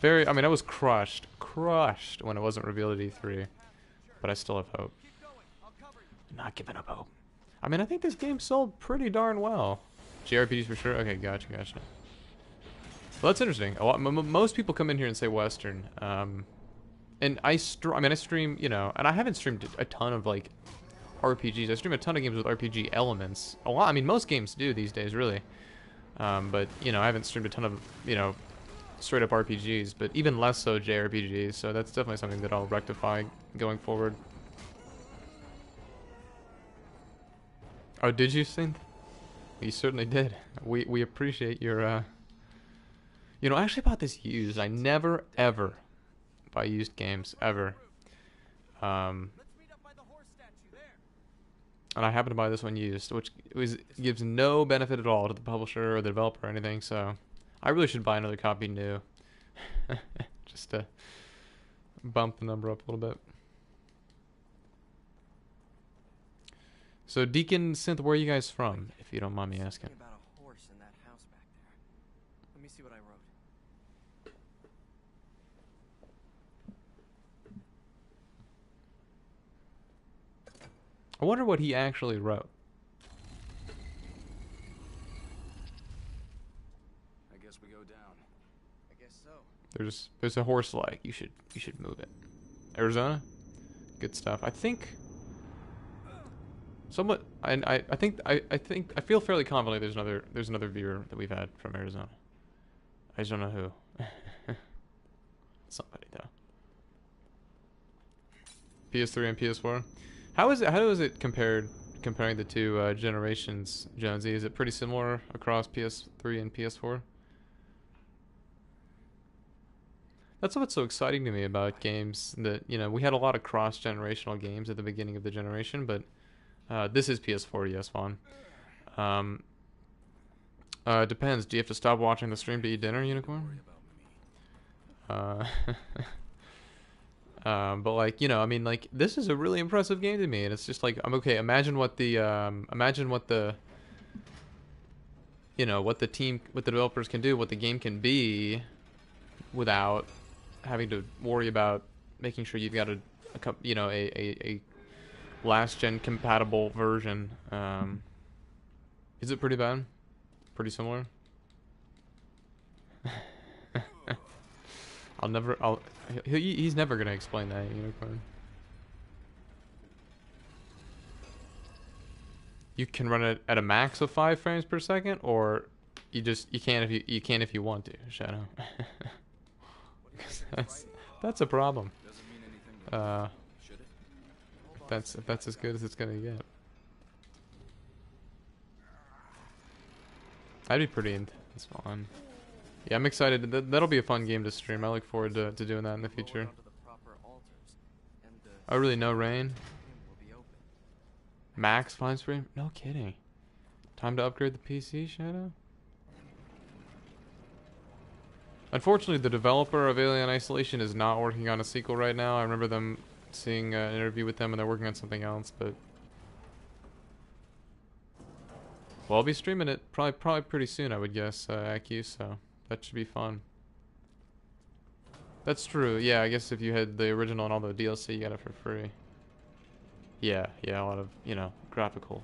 I mean, I was crushed when it wasn't revealed at E3, but I still have hope. I'm not giving up hope. I mean, I think this game sold pretty darn well. JRPGs for sure. Okay, gotcha. Well, that's interesting. Most people come in here and say Western. And I stream, and I haven't streamed a ton of like RPGs. I stream a ton of games with RPG elements. A lot. I mean, most games do these days, really. But I haven't streamed a ton of straight up RPGs, but even less so JRPGs. So that's definitely something that I'll rectify going forward. Oh, did you, Synth? You certainly did. We appreciate your. I actually bought this used. I never ever buy used games ever. And I happened to buy this one used, which gives no benefit at all to the publisher or the developer or anything. So I really should buy another copy new, just to bump the number up a little bit. So Deacon Synth, where are you guys from, if you don't mind me asking? Something about a horse in that house back there. Let me see what I wrote. I wonder what he actually wrote. I guess we go down. I guess so. There's a horse leg. You should move it. Arizona, good stuff. I think. Somewhat. I feel fairly confident there's another viewer that we've had from Arizona. I just don't know who. Somebody though. PS3 and PS4. How is it comparing the two generations, Jonesy? Is it pretty similar across PS3 and PS4? That's what's so exciting to me about games, that we had a lot of cross-generational games at the beginning of the generation, but this is PS4, yes, Vaughn. Depends. Do you have to stop watching the stream to eat dinner, Unicorn? But like, I mean, like, this is a really impressive game to me, and it's just like, I'm okay. Imagine what the developers can do, what the game can be, without having to worry about making sure you've got a last gen compatible version. Is it pretty bad? Pretty similar? He's never gonna explain that, Unicorn. You can run it at a max of 5 frames per second, or you can't if you want to, Shadow. that's a problem. If that's as good as it's gonna get. That'd be pretty intense, fun. Yeah, I'm excited. That'll be a fun game to stream. I look forward to doing that in the future. Oh, really? No rain? Max fine stream? No kidding. Time to upgrade the PC, Shadow? Unfortunately, the developer of Alien Isolation is not working on a sequel right now. I remember them seeing an interview with them, and they're working on something else, but Well, I'll be streaming it probably pretty soon, I would guess, AQ, so that should be fun. That's true. Yeah, I guess if you had the original and all the DLC, you got it for free. Yeah, yeah, a lot of, you know, graphical.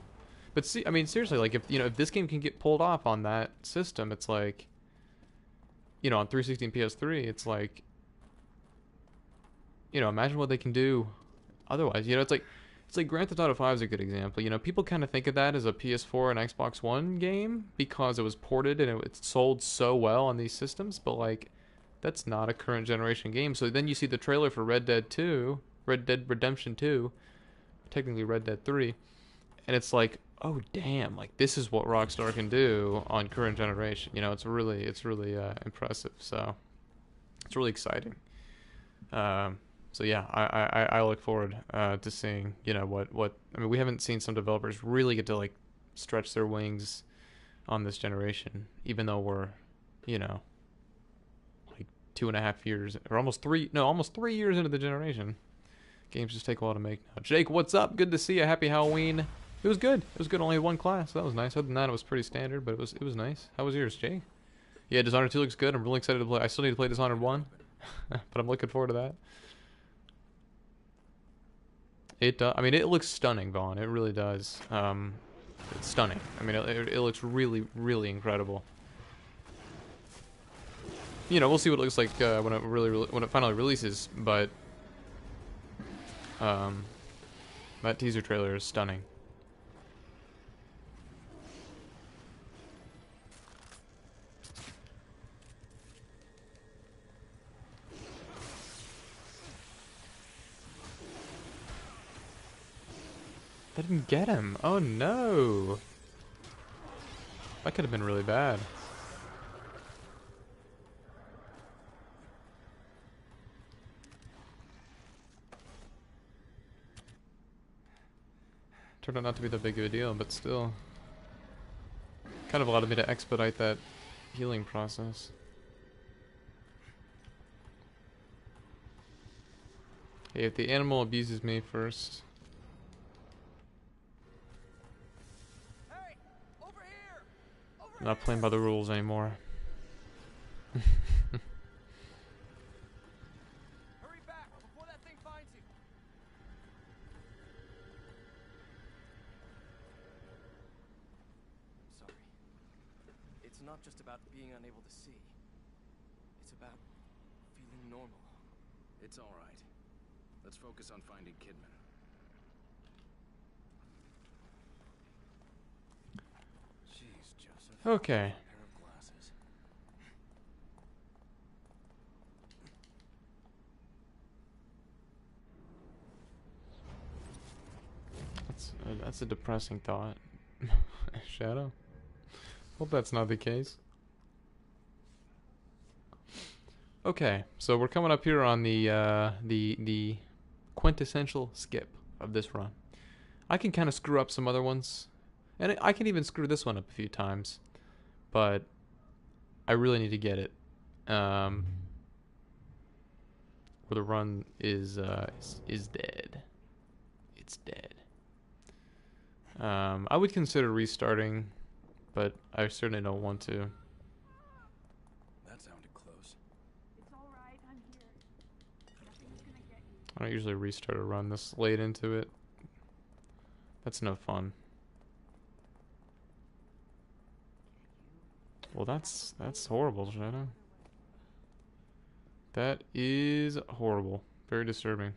But see, I mean, seriously, like if, you know, if this game can get pulled off on that system, it's like, you know, on 360 and PS3, it's like, you know, imagine what they can do otherwise. You know, it's like Grand Theft Auto 5 is a good example. You know, people kind of think of that as a PS4 and Xbox One game because it was ported and it sold so well on these systems, but like that's not a current generation game. So then you see the trailer for Red Dead 2, Red Dead Redemption 2, technically Red Dead 3, and it's like, oh damn, like this is what Rockstar can do on current generation. You know, it's really impressive. So it's really exciting. So yeah, I look forward to seeing, you know, what I mean, we haven't seen some developers really get to like stretch their wings on this generation, even though we're, you know, like 2.5 years or almost 3 years into the generation. Games just take a while to make now. Jake, what's up? Good to see you. Happy Halloween. It was good. It was good. Only one class. That was nice. Other than that, it was pretty standard, but it was nice. How was yours, Jake? Yeah, Dishonored 2 looks good. I'm really excited to play. I still need to play Dishonored 1, but I'm looking forward to that. I mean, it looks stunning, Vaughn. It really does. It's stunning. I mean, it looks really, really incredible. You know, we'll see what it looks like when it finally releases. But that teaser trailer is stunning. That didn't get him. Oh no. That could have been really bad. Turned out not to be that big of a deal, but still. Kind of allowed me to expedite that healing process. Hey, if the animal abuses me first. Hey, over here! I'm not playing by the rules anymore. Hurry back before that thing finds you. Sorry. It's not just about being unable to see. It's about feeling normal. It's all right. Let's focus on finding Kidman. Jeez, Joseph. Okay. Pair of glasses. That's a depressing thought. Shadow? Hope that's not the case. Okay, so we're coming up here on the quintessential skip of this run. I can kind of screw up some other ones, and I can even screw this one up a few times, but I really need to get it. Where the run is dead. It's dead. I would consider restarting, but I certainly don't want to. That sounded close. It's all right. I'm here. Nothing's gonna get you. I don't usually restart a run this late into it. That's no fun. Well, that's horrible, Shadow. That is horrible. Very disturbing.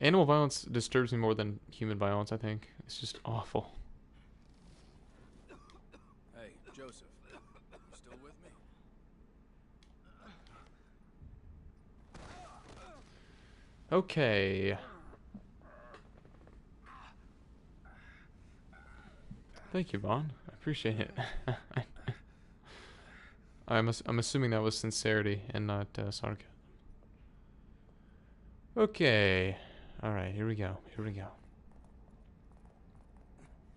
Animal violence disturbs me more than human violence, I think. It's just awful. Hey, Joseph. You still with me? Okay. Thank you, Vaughn. I appreciate it. I'm assuming that was sincerity and not sarcasm. Okay. All right, here we go. Here we go.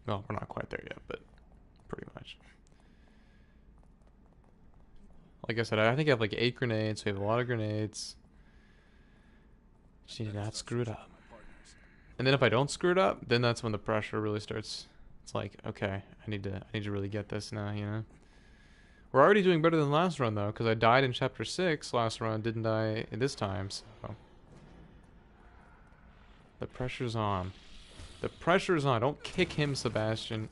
Well, we're not quite there yet, but pretty much. Like I said, I think I have like 8 grenades. We have a lot of grenades. Just need to not screw it up. My partners. And then if I don't screw it up, then that's when the pressure really starts. It's like, okay, I need to really get this now, you know. We're already doing better than last run though, because I died in chapter 6 last run, didn't die this time, so the pressure's on. The pressure's on. Don't kick him, Sebastian.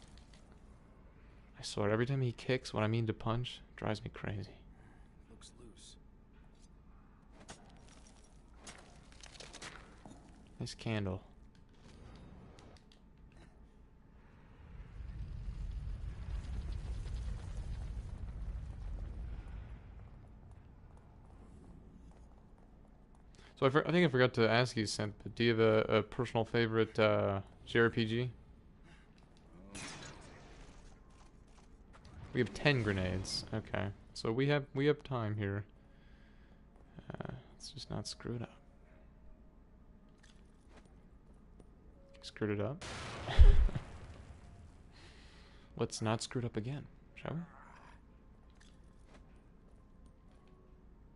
I swear, every time he kicks when I mean to punch, it drives me crazy. Looks loose. Nice candle. So I think I forgot to ask you, Synth, but do you have a personal favorite JRPG? We have 10 grenades. Okay, so we have time here. Let's just not screw it up. Screwed it up. Let's not screw it up again, shall we?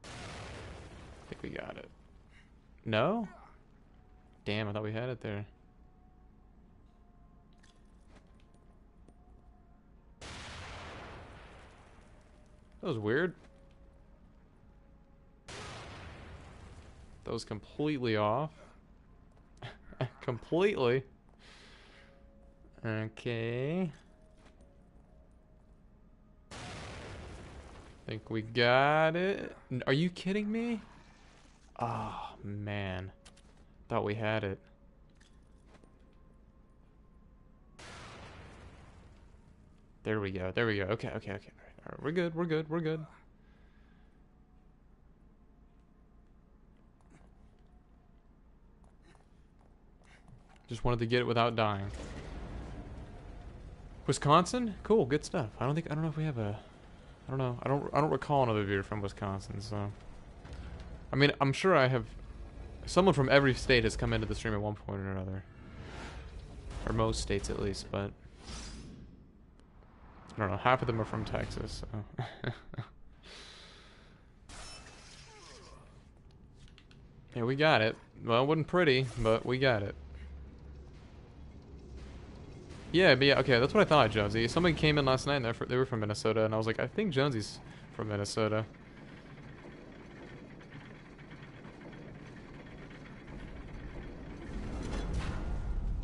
I think we got it. No? Damn, I thought we had it there. That was weird. That was completely off. Completely. Okay. Think we got it. Are you kidding me? Oh, man. Thought we had it. There we go. There we go. Okay, okay, okay. All right, we're good. We're good. We're good. Just wanted to get it without dying. Wisconsin? Cool, good stuff. I don't know if we have a I don't know. I don't recall another viewer from Wisconsin, so I mean, I'm sure I have someone from every state has come into the stream at one point or another. Or most states at least, but I don't know, half of them are from Texas, so yeah, we got it. Well, it wasn't pretty, but we got it. Yeah, but yeah, okay, that's what I thought, Jonesy. Somebody came in last night and they were from Minnesota, and I was like, I think Jonesy's from Minnesota.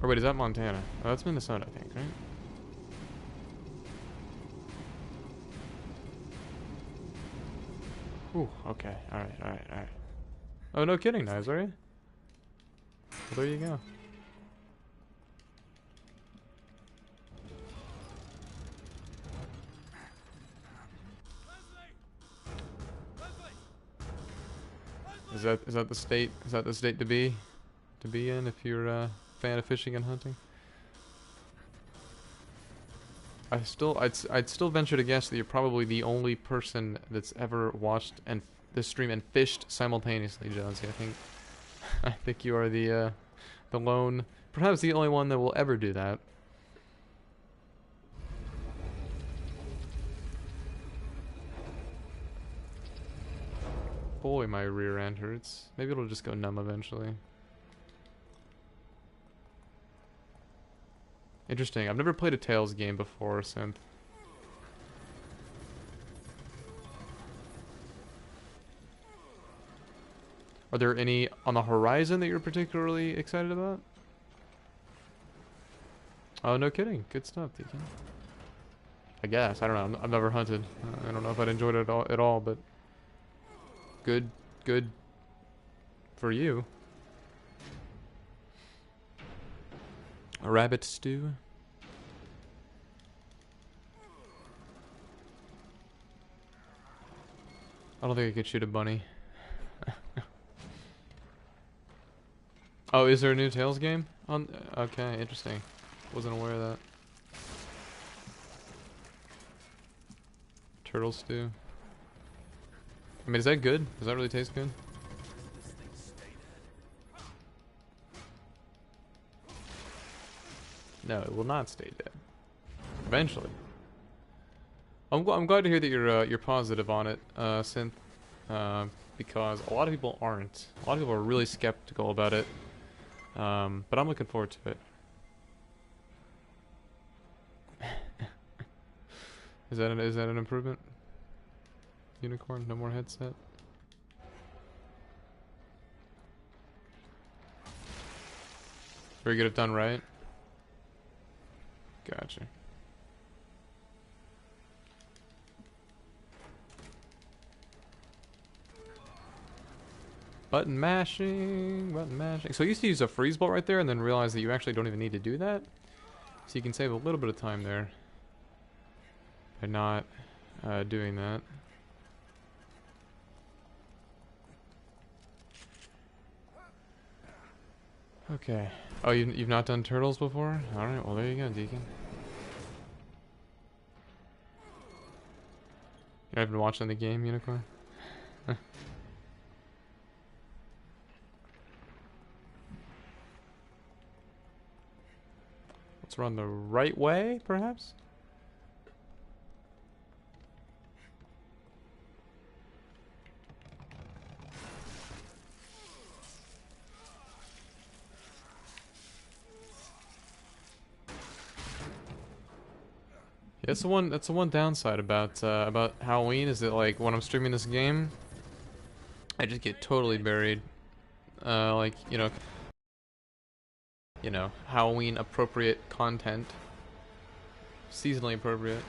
Or wait, is that Montana? Oh, that's Minnesota, I think, right? Ooh, okay, alright, alright, alright. Oh, no kidding, Knives, are you? Well, there you go. Is that the state? Is that the state to be in if you're a fan of fishing and hunting? I'd still venture to guess that you're probably the only person that's ever watched this stream and fished simultaneously, Jonesy. I think you are the lone, perhaps the only one that will ever do that. Boy, my rear end hurts. Maybe it'll just go numb eventually. Interesting. I've never played a Tales game before, Synth. Are there any on the horizon that you're particularly excited about? Oh, no kidding. Good stuff, Deacon. I guess. I don't know. I've never hunted. I don't know if I'd enjoyed it at all, but good for you. A rabbit stew. I don't think I could shoot a bunny. Oh, is there a new Tales game on? Okay, interesting. Wasn't aware of that. Turtle stew. I mean, is that good? Does that really taste good? No, it will not stay dead. Eventually. I'm glad to hear that you're positive on it, Synth, because a lot of people aren't. A lot of people are really skeptical about it. But I'm looking forward to it. Is that an improvement? Unicorn, no more headset. Very good if done right. Gotcha. Button mashing, button mashing. So I used to use a freeze bolt right there and then realize that you actually don't even need to do that. So you can save a little bit of time there by not doing that. Okay. Oh, you've not done turtles before? Alright, well there you go, Deacon. You haven't been watching the game, Unicorn? Let's run the right way, perhaps? Yeah, that's the one downside about Halloween is that like when I'm streaming this game, I just get totally buried. Like, Halloween appropriate content. Seasonally appropriate.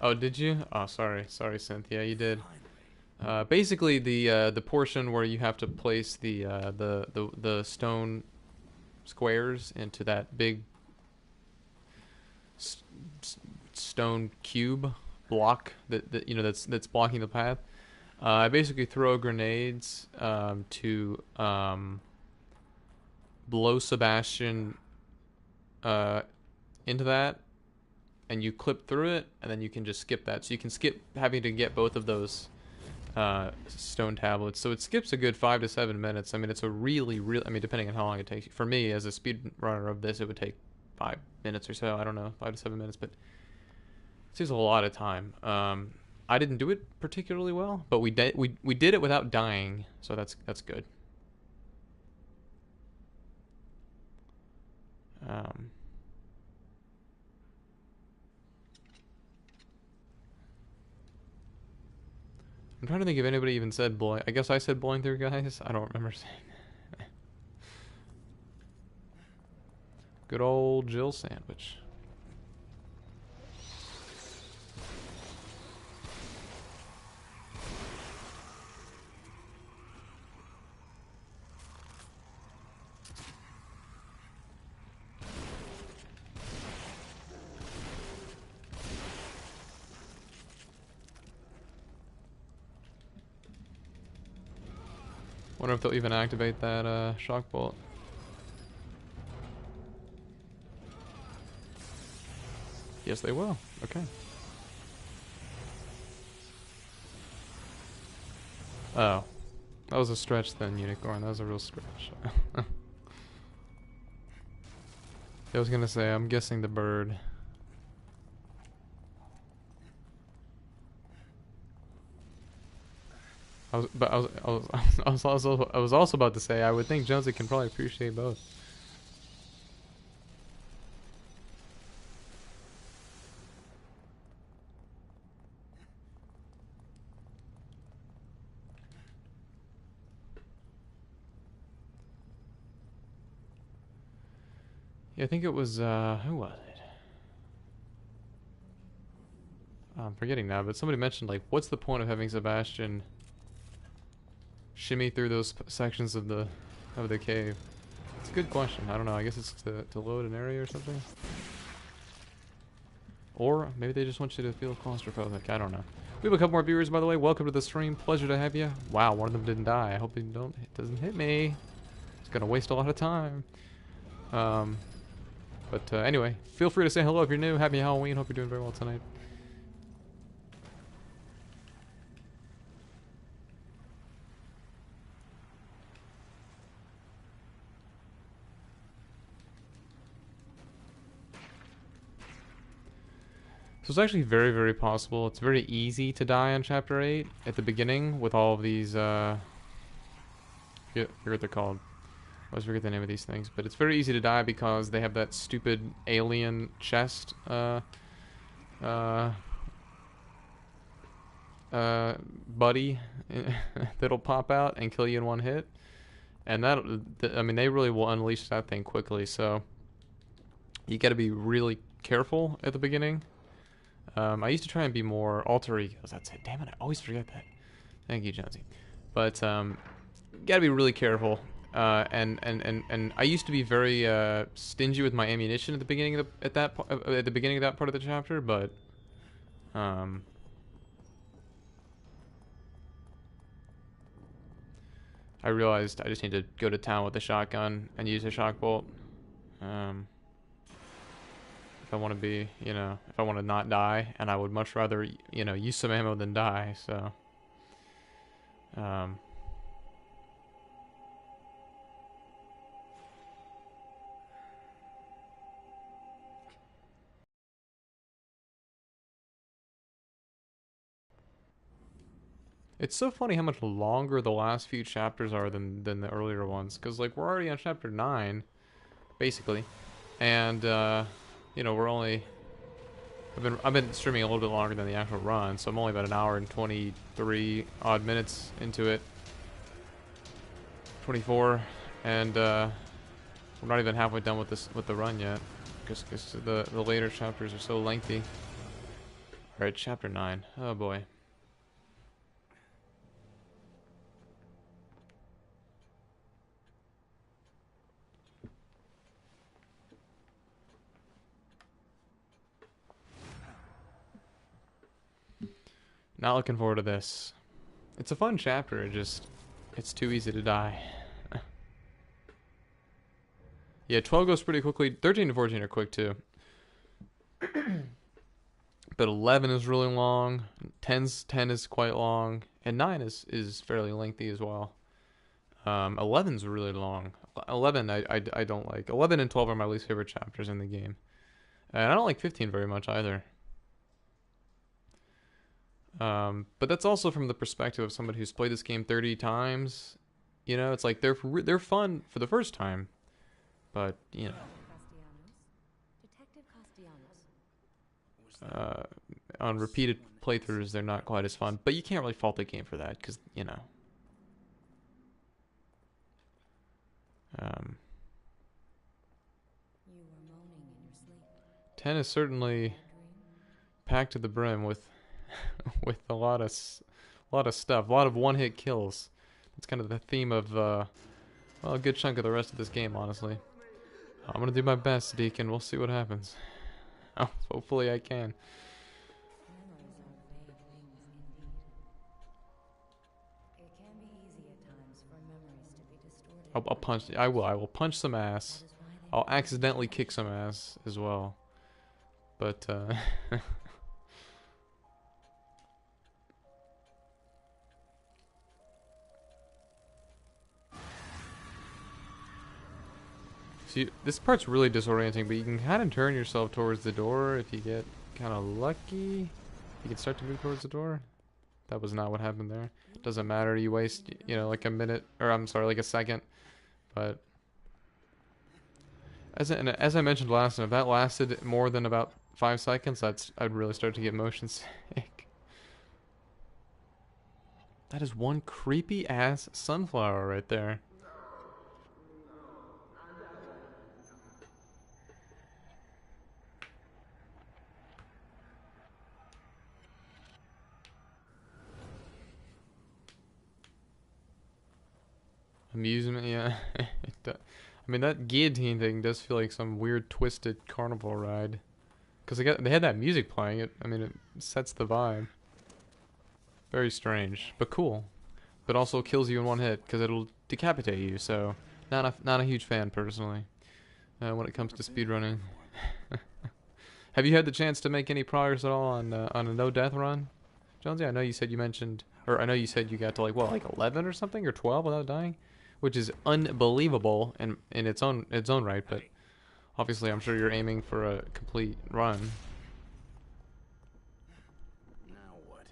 Oh, did you? Oh, sorry, Cynthia, you did. Basically the portion where you have to place the stone squares into that big stone cube block that's blocking the path. I basically throw grenades to blow Sebastian into that, and you clip through it, and then you can just skip that. So you can skip having to get both of those stone tablets. So it skips a good 5 to 7 minutes. I mean, it's a really, I mean, depending on how long it takes. For me, as a speed runner of this, it would take 5 minutes or so. I don't know, 5 to 7 minutes, but it saves a lot of time. I didn't do it particularly well, but we did it without dying, so that's good. I'm trying to think if anybody even said blowing. I guess I said blowing through, guys. I don't remember saying that. Good old Jill sandwich. Wonder if they'll even activate that shock bolt. Yes, they will. Okay. Oh. That was a stretch then, Unicorn. That was a real stretch. I was gonna say, I'm guessing the bird. I was also about to say, I would think Jonesy can probably appreciate both. Yeah, I think it was, who was it? I'm forgetting now, but somebody mentioned, like, what's the point of having Sebastian shimmy through those sections of the cave? It's a good question. I don't know. I guess it's to load an area or something. Or maybe they just want you to feel claustrophobic. I don't know. We have a couple more viewers, by the way. Welcome to the stream. Pleasure to have you. Wow, one of them didn't die. I hope it doesn't hit me. It's gonna waste a lot of time. But anyway, feel free to say hello if you're new. Happy Halloween. Hope you're doing very well tonight. So it's actually very, very possible. It's very easy to die on Chapter 8 at the beginning with all of these, I forget what they're called. I always forget the name of these things, but it's very easy to die because they have that stupid alien chest buddy that'll pop out and kill you in one hit. And I mean, they really will unleash that thing quickly, so you got to be really careful at the beginning. I used to try and be more alter egos. That's it. Damn it, I always forget that. Thank you, Jonesy. But got to be really careful. And I used to be very stingy with my ammunition at the beginning of the beginning of that part of the chapter, but I realized I just need to go to town with a shotgun and use a shock bolt. If I want to be, if I want to not die, and I would much rather, use some ammo than die, so. It's so funny how much longer the last few chapters are than the earlier ones, because like we're already on chapter 9, basically, and we're only I've been streaming a little bit longer than the actual run, so I'm only about an hour and 23 odd minutes into it, 24, and we're not even halfway done with the run yet, because the later chapters are so lengthy. All right, chapter 9. Oh boy. Not looking forward to this. It's a fun chapter, it's too easy to die. Yeah, 12 goes pretty quickly. 13 and 14 are quick too. But 11 is really long. 10 is quite long. And 9 is fairly lengthy as well. 11's really long. 11 I don't like. 11 and 12 are my least favorite chapters in the game. And I don't like 15 very much either. But that's also from the perspective of somebody who's played this game 30 times. It's like they're fun for the first time, but on repeated playthroughs they're not quite as fun. But you can't really fault the game for that, because You were moaning in your sleep. 10 is certainly packed to the brim with with a lot of stuff, a lot of one-hit kills. That's kind of the theme of a good chunk of the rest of this game, honestly. I'm gonna do my best, Deacon. We'll see what happens. Oh, hopefully I can. I'll punch. I will punch some ass. I'll accidentally kick some ass as well. But see, this part's really disorienting, but you can kind of turn yourself towards the door if you get kind of lucky. You can start to move towards the door. That was not what happened there. Doesn't matter. You waste, like a minute, or I'm sorry, like a second. But as I mentioned last time, if that lasted more than about 5 seconds, I'd really start to get motion sick. That is one creepy ass sunflower right there. Amusement, yeah. I mean, that guillotine thing does feel like some weird twisted carnival ride. Because they had that music playing. It sets the vibe. Very strange, but cool. But also kills you in one hit because it'll decapitate you. So not a huge fan personally when it comes to speedrunning. Have you had the chance to make any progress at all on a no death run, Jonesy? I know you said you got to like 11 or something, or 12 without dying, which is unbelievable in its own right. But obviously, I'm sure you're aiming for a complete run. Now what?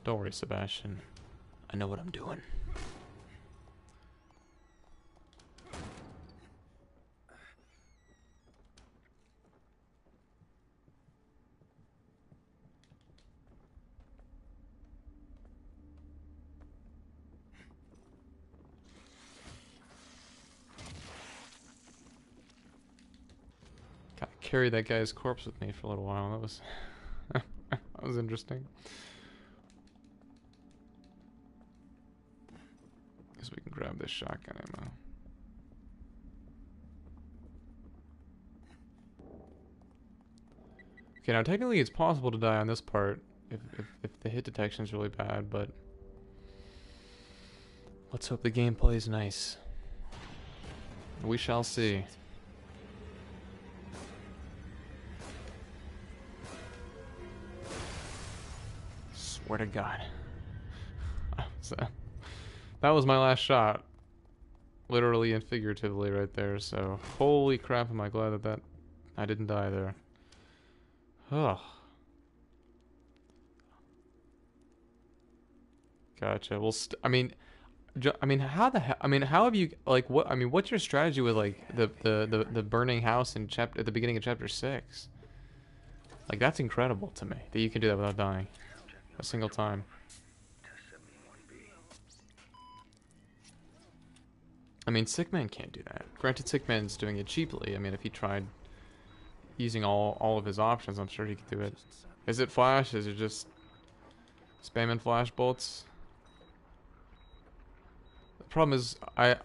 Don't worry, Sebastian. I know what I'm doing. Gotta carry that guy's corpse with me for a little while. That was that was interesting. Guess we can grab this shotgun ammo. Okay, now technically it's possible to die on this part if the hit detection is really bad, but let's hope the gameplay is nice. We shall see. Swear to God. So, that was my last shot. Literally and figuratively right there, so holy crap, am I glad that I didn't die there. Ugh. Gotcha. Well, I mean, how the hell? I mean, how have you like what? I mean, what's your strategy with like the burning house in chapter at the beginning of chapter 6? Like that's incredible to me that you can do that without dying a single time. I mean, Sickman can't do that. Granted, Sickman's doing it cheaply. I mean, if he tried using all of his options, I'm sure he could do it. Is it flash? Is it just spamming flash bolts? The problem is, I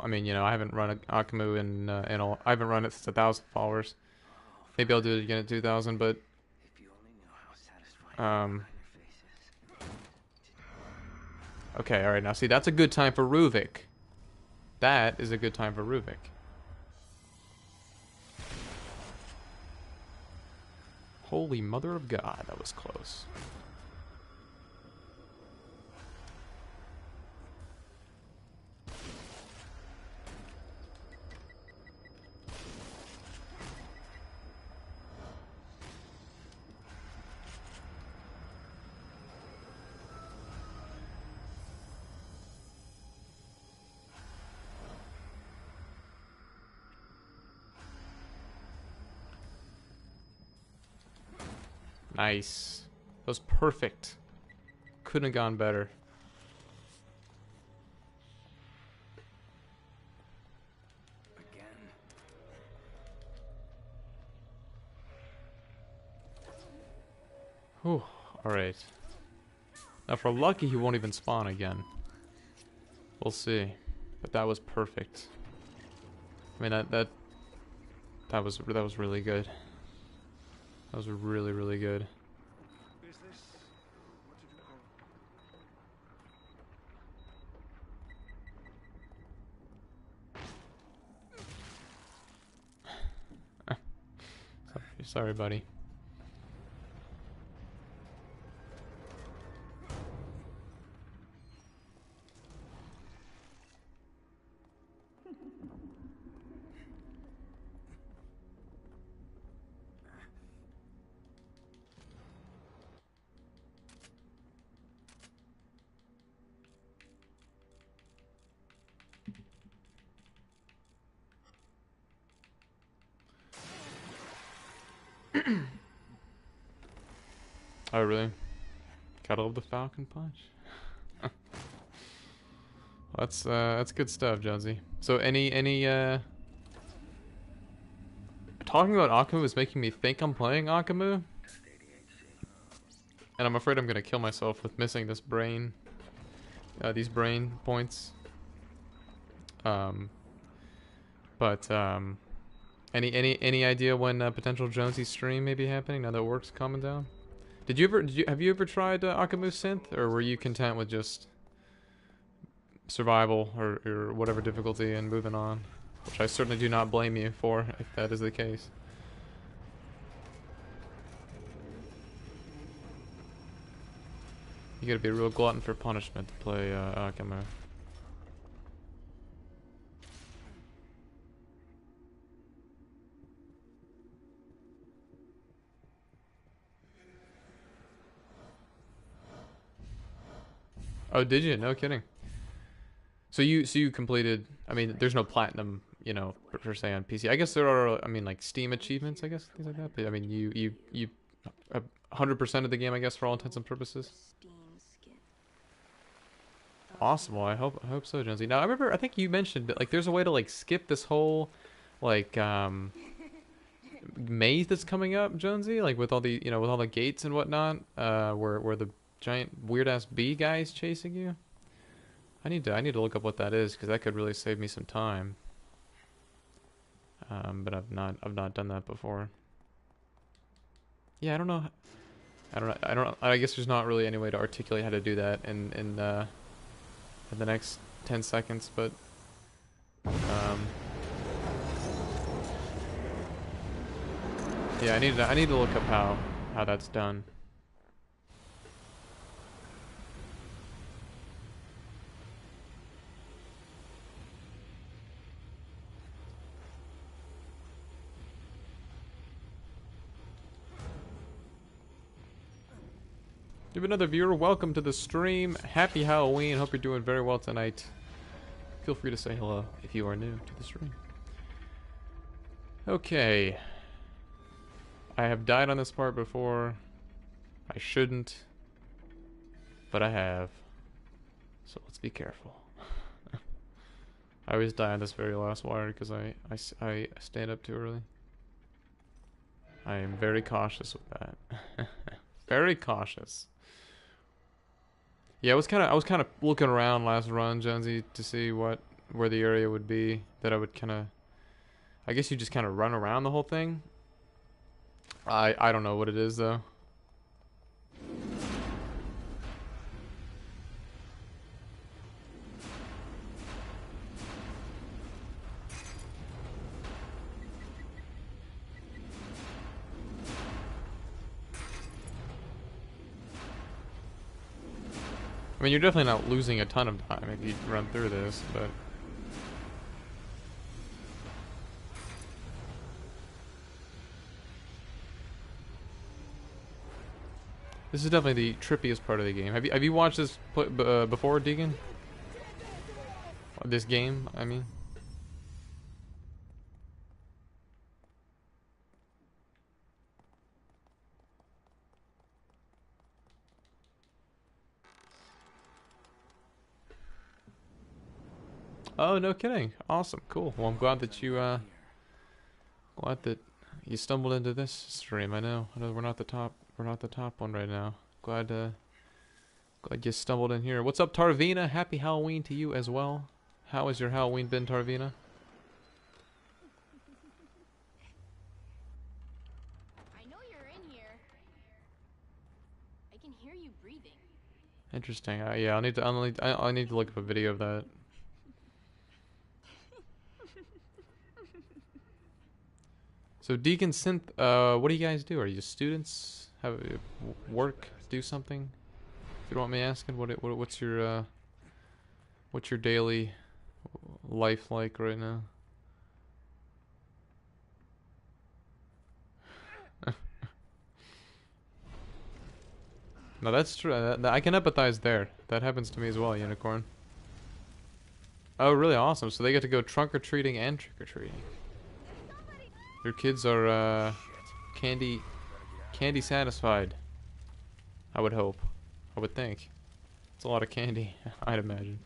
mean, you know, I haven't run Akamu I haven't run it since 1,000 followers. Maybe I'll do it again at 2,000, but okay, all right. Now, see, that's a good time for Ruvik. That is a good time for Ruvik. Holy mother of God, that was close. Nice. That was perfect. Couldn't have gone better. Again. Whew. Alright. Now, if we're lucky, he won't even spawn again. We'll see. But that was perfect. I mean, that was really good. That was really, really good. Is this... what did you call Sorry, buddy. Oh, really? Gotta love the Falcon Punch. That's good stuff, Jonesy. So any talking about Akamu is making me think I'm playing Akamu. And I'm afraid I'm gonna kill myself with missing this brain these brain points. Any idea when potential Jonesy stream may be happening now that work's calming down? Have you ever tried Akamu Synth, or were you content with just survival or whatever difficulty and moving on? Which I certainly do not blame you for if that is the case. You gotta be a real glutton for punishment to play Akamu. Oh, did you? No kidding. So you completed. I mean, there's no platinum, you know, per se on PC. I guess there are. I mean, like Steam achievements. I guess things like that. But I mean, you 100% of the game. I guess for all intents and purposes. Awesome. Well, I hope so, Jonesy. Now I remember. I think you mentioned that like there's a way to like skip this whole like maze that's coming up, Jonesy. Like with all the with all the gates and whatnot. Where the giant weird ass bee guy is chasing you. I need to look up what that is because that could really save me some time. But I've not done that before. Yeah, I don't know. I guess there's not really any way to articulate how to do that in the next 10 seconds, but yeah, I need to look up how that's done. You have another viewer. Welcome to the stream. Happy Halloween. Hope you're doing very well tonight. Feel free to say hello if you are new to the stream. Okay. I have died on this part before. I shouldn't. But I have. So let's be careful. I always die on this very last wire because I stand up too early. I am very cautious with that. Very cautious. Yeah, I was kind of looking around last run, Jonesy, to see where the area would be that I would kind of. I guess you just kind of run around the whole thing. I don't know what it is though. I mean, you're definitely not losing a ton of time if you run through this, but... This is definitely the trippiest part of the game. Have you watched this before, Deegan? This game, I mean? Oh, no kidding. Awesome. Cool. Well, I'm glad that you stumbled into this stream. I know we're not the top one right now. Glad you stumbled in here. What's up, Tarvina? Happy Halloween to you as well. How has your Halloween been, Tarvina? I know you're in here. I can hear you breathing. Interesting. Yeah, I'll need to look up a video of that. So Deacon Synth, what do you guys do? Are you students? Have work? Do something? If you don't want me asking, what's your daily life like right now? No, that's true. I can empathize there. That happens to me as well, Unicorn. Oh, really awesome. So they get to go trunk-or-treating and trick-or-treating. Your kids are candy satisfied. I would hope. I would think. It's a lot of candy, I'd imagine.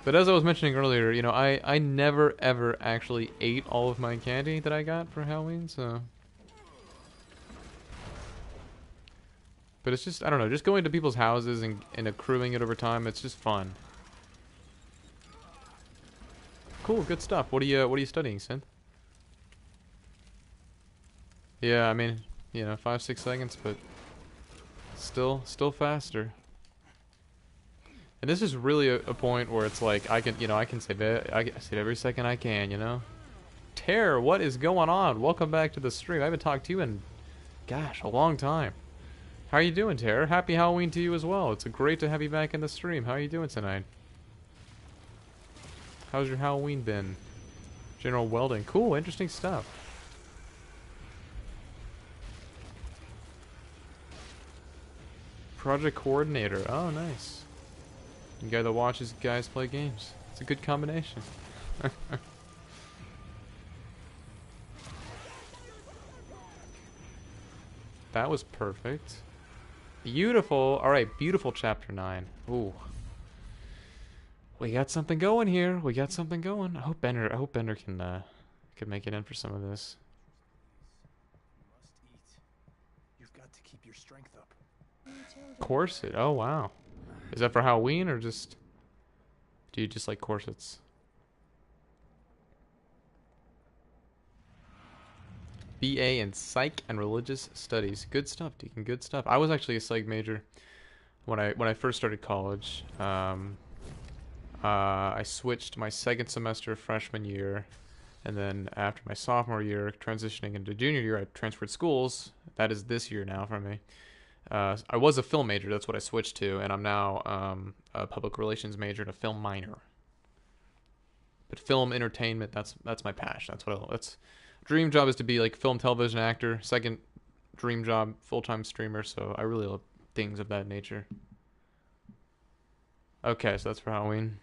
But as I was mentioning earlier, you know, I never ever actually ate all of my candy that I got for Halloween, so. But it's just, I don't know, just going to people's houses and accruing it over time, it's just fun. Cool, good stuff. What are you studying, Synth? Yeah, I mean, you know, 5-6 seconds, but still faster. And this is really a point where it's like I can save every second I can, you know. Terror, what is going on? Welcome back to the stream. I haven't talked to you in, gosh, a long time. How are you doing, Terror? Happy Halloween to you as well. It's great to have you back in the stream. How are you doing tonight? How's your Halloween been? General Welding. Cool, interesting stuff. Project coordinator. Oh, nice. You guy that watches guys play games. It's a good combination. That was perfect. Beautiful. All right, beautiful chapter 9. Ooh. We got something going here. We got something going. I hope Bender can make it in for some of this. Must eat. You've got to keep your strength up. Corset. Oh wow. Is that for Halloween or just do you just like corsets? BA in Psych and Religious Studies. Good stuff, Deacon. Good stuff. I was actually a psych major when I first started college. I switched my second semester freshman year, and then after my sophomore year, transitioning into junior year, I transferred schools. That is this year now for me. I was a film major. That's what I switched to, and I'm now a public relations major and a film minor. But film entertainment, that's my passion. That's dream job is to be like film television actor. Second dream job, full-time streamer. So I really love things of that nature. Okay, so that's for Halloween.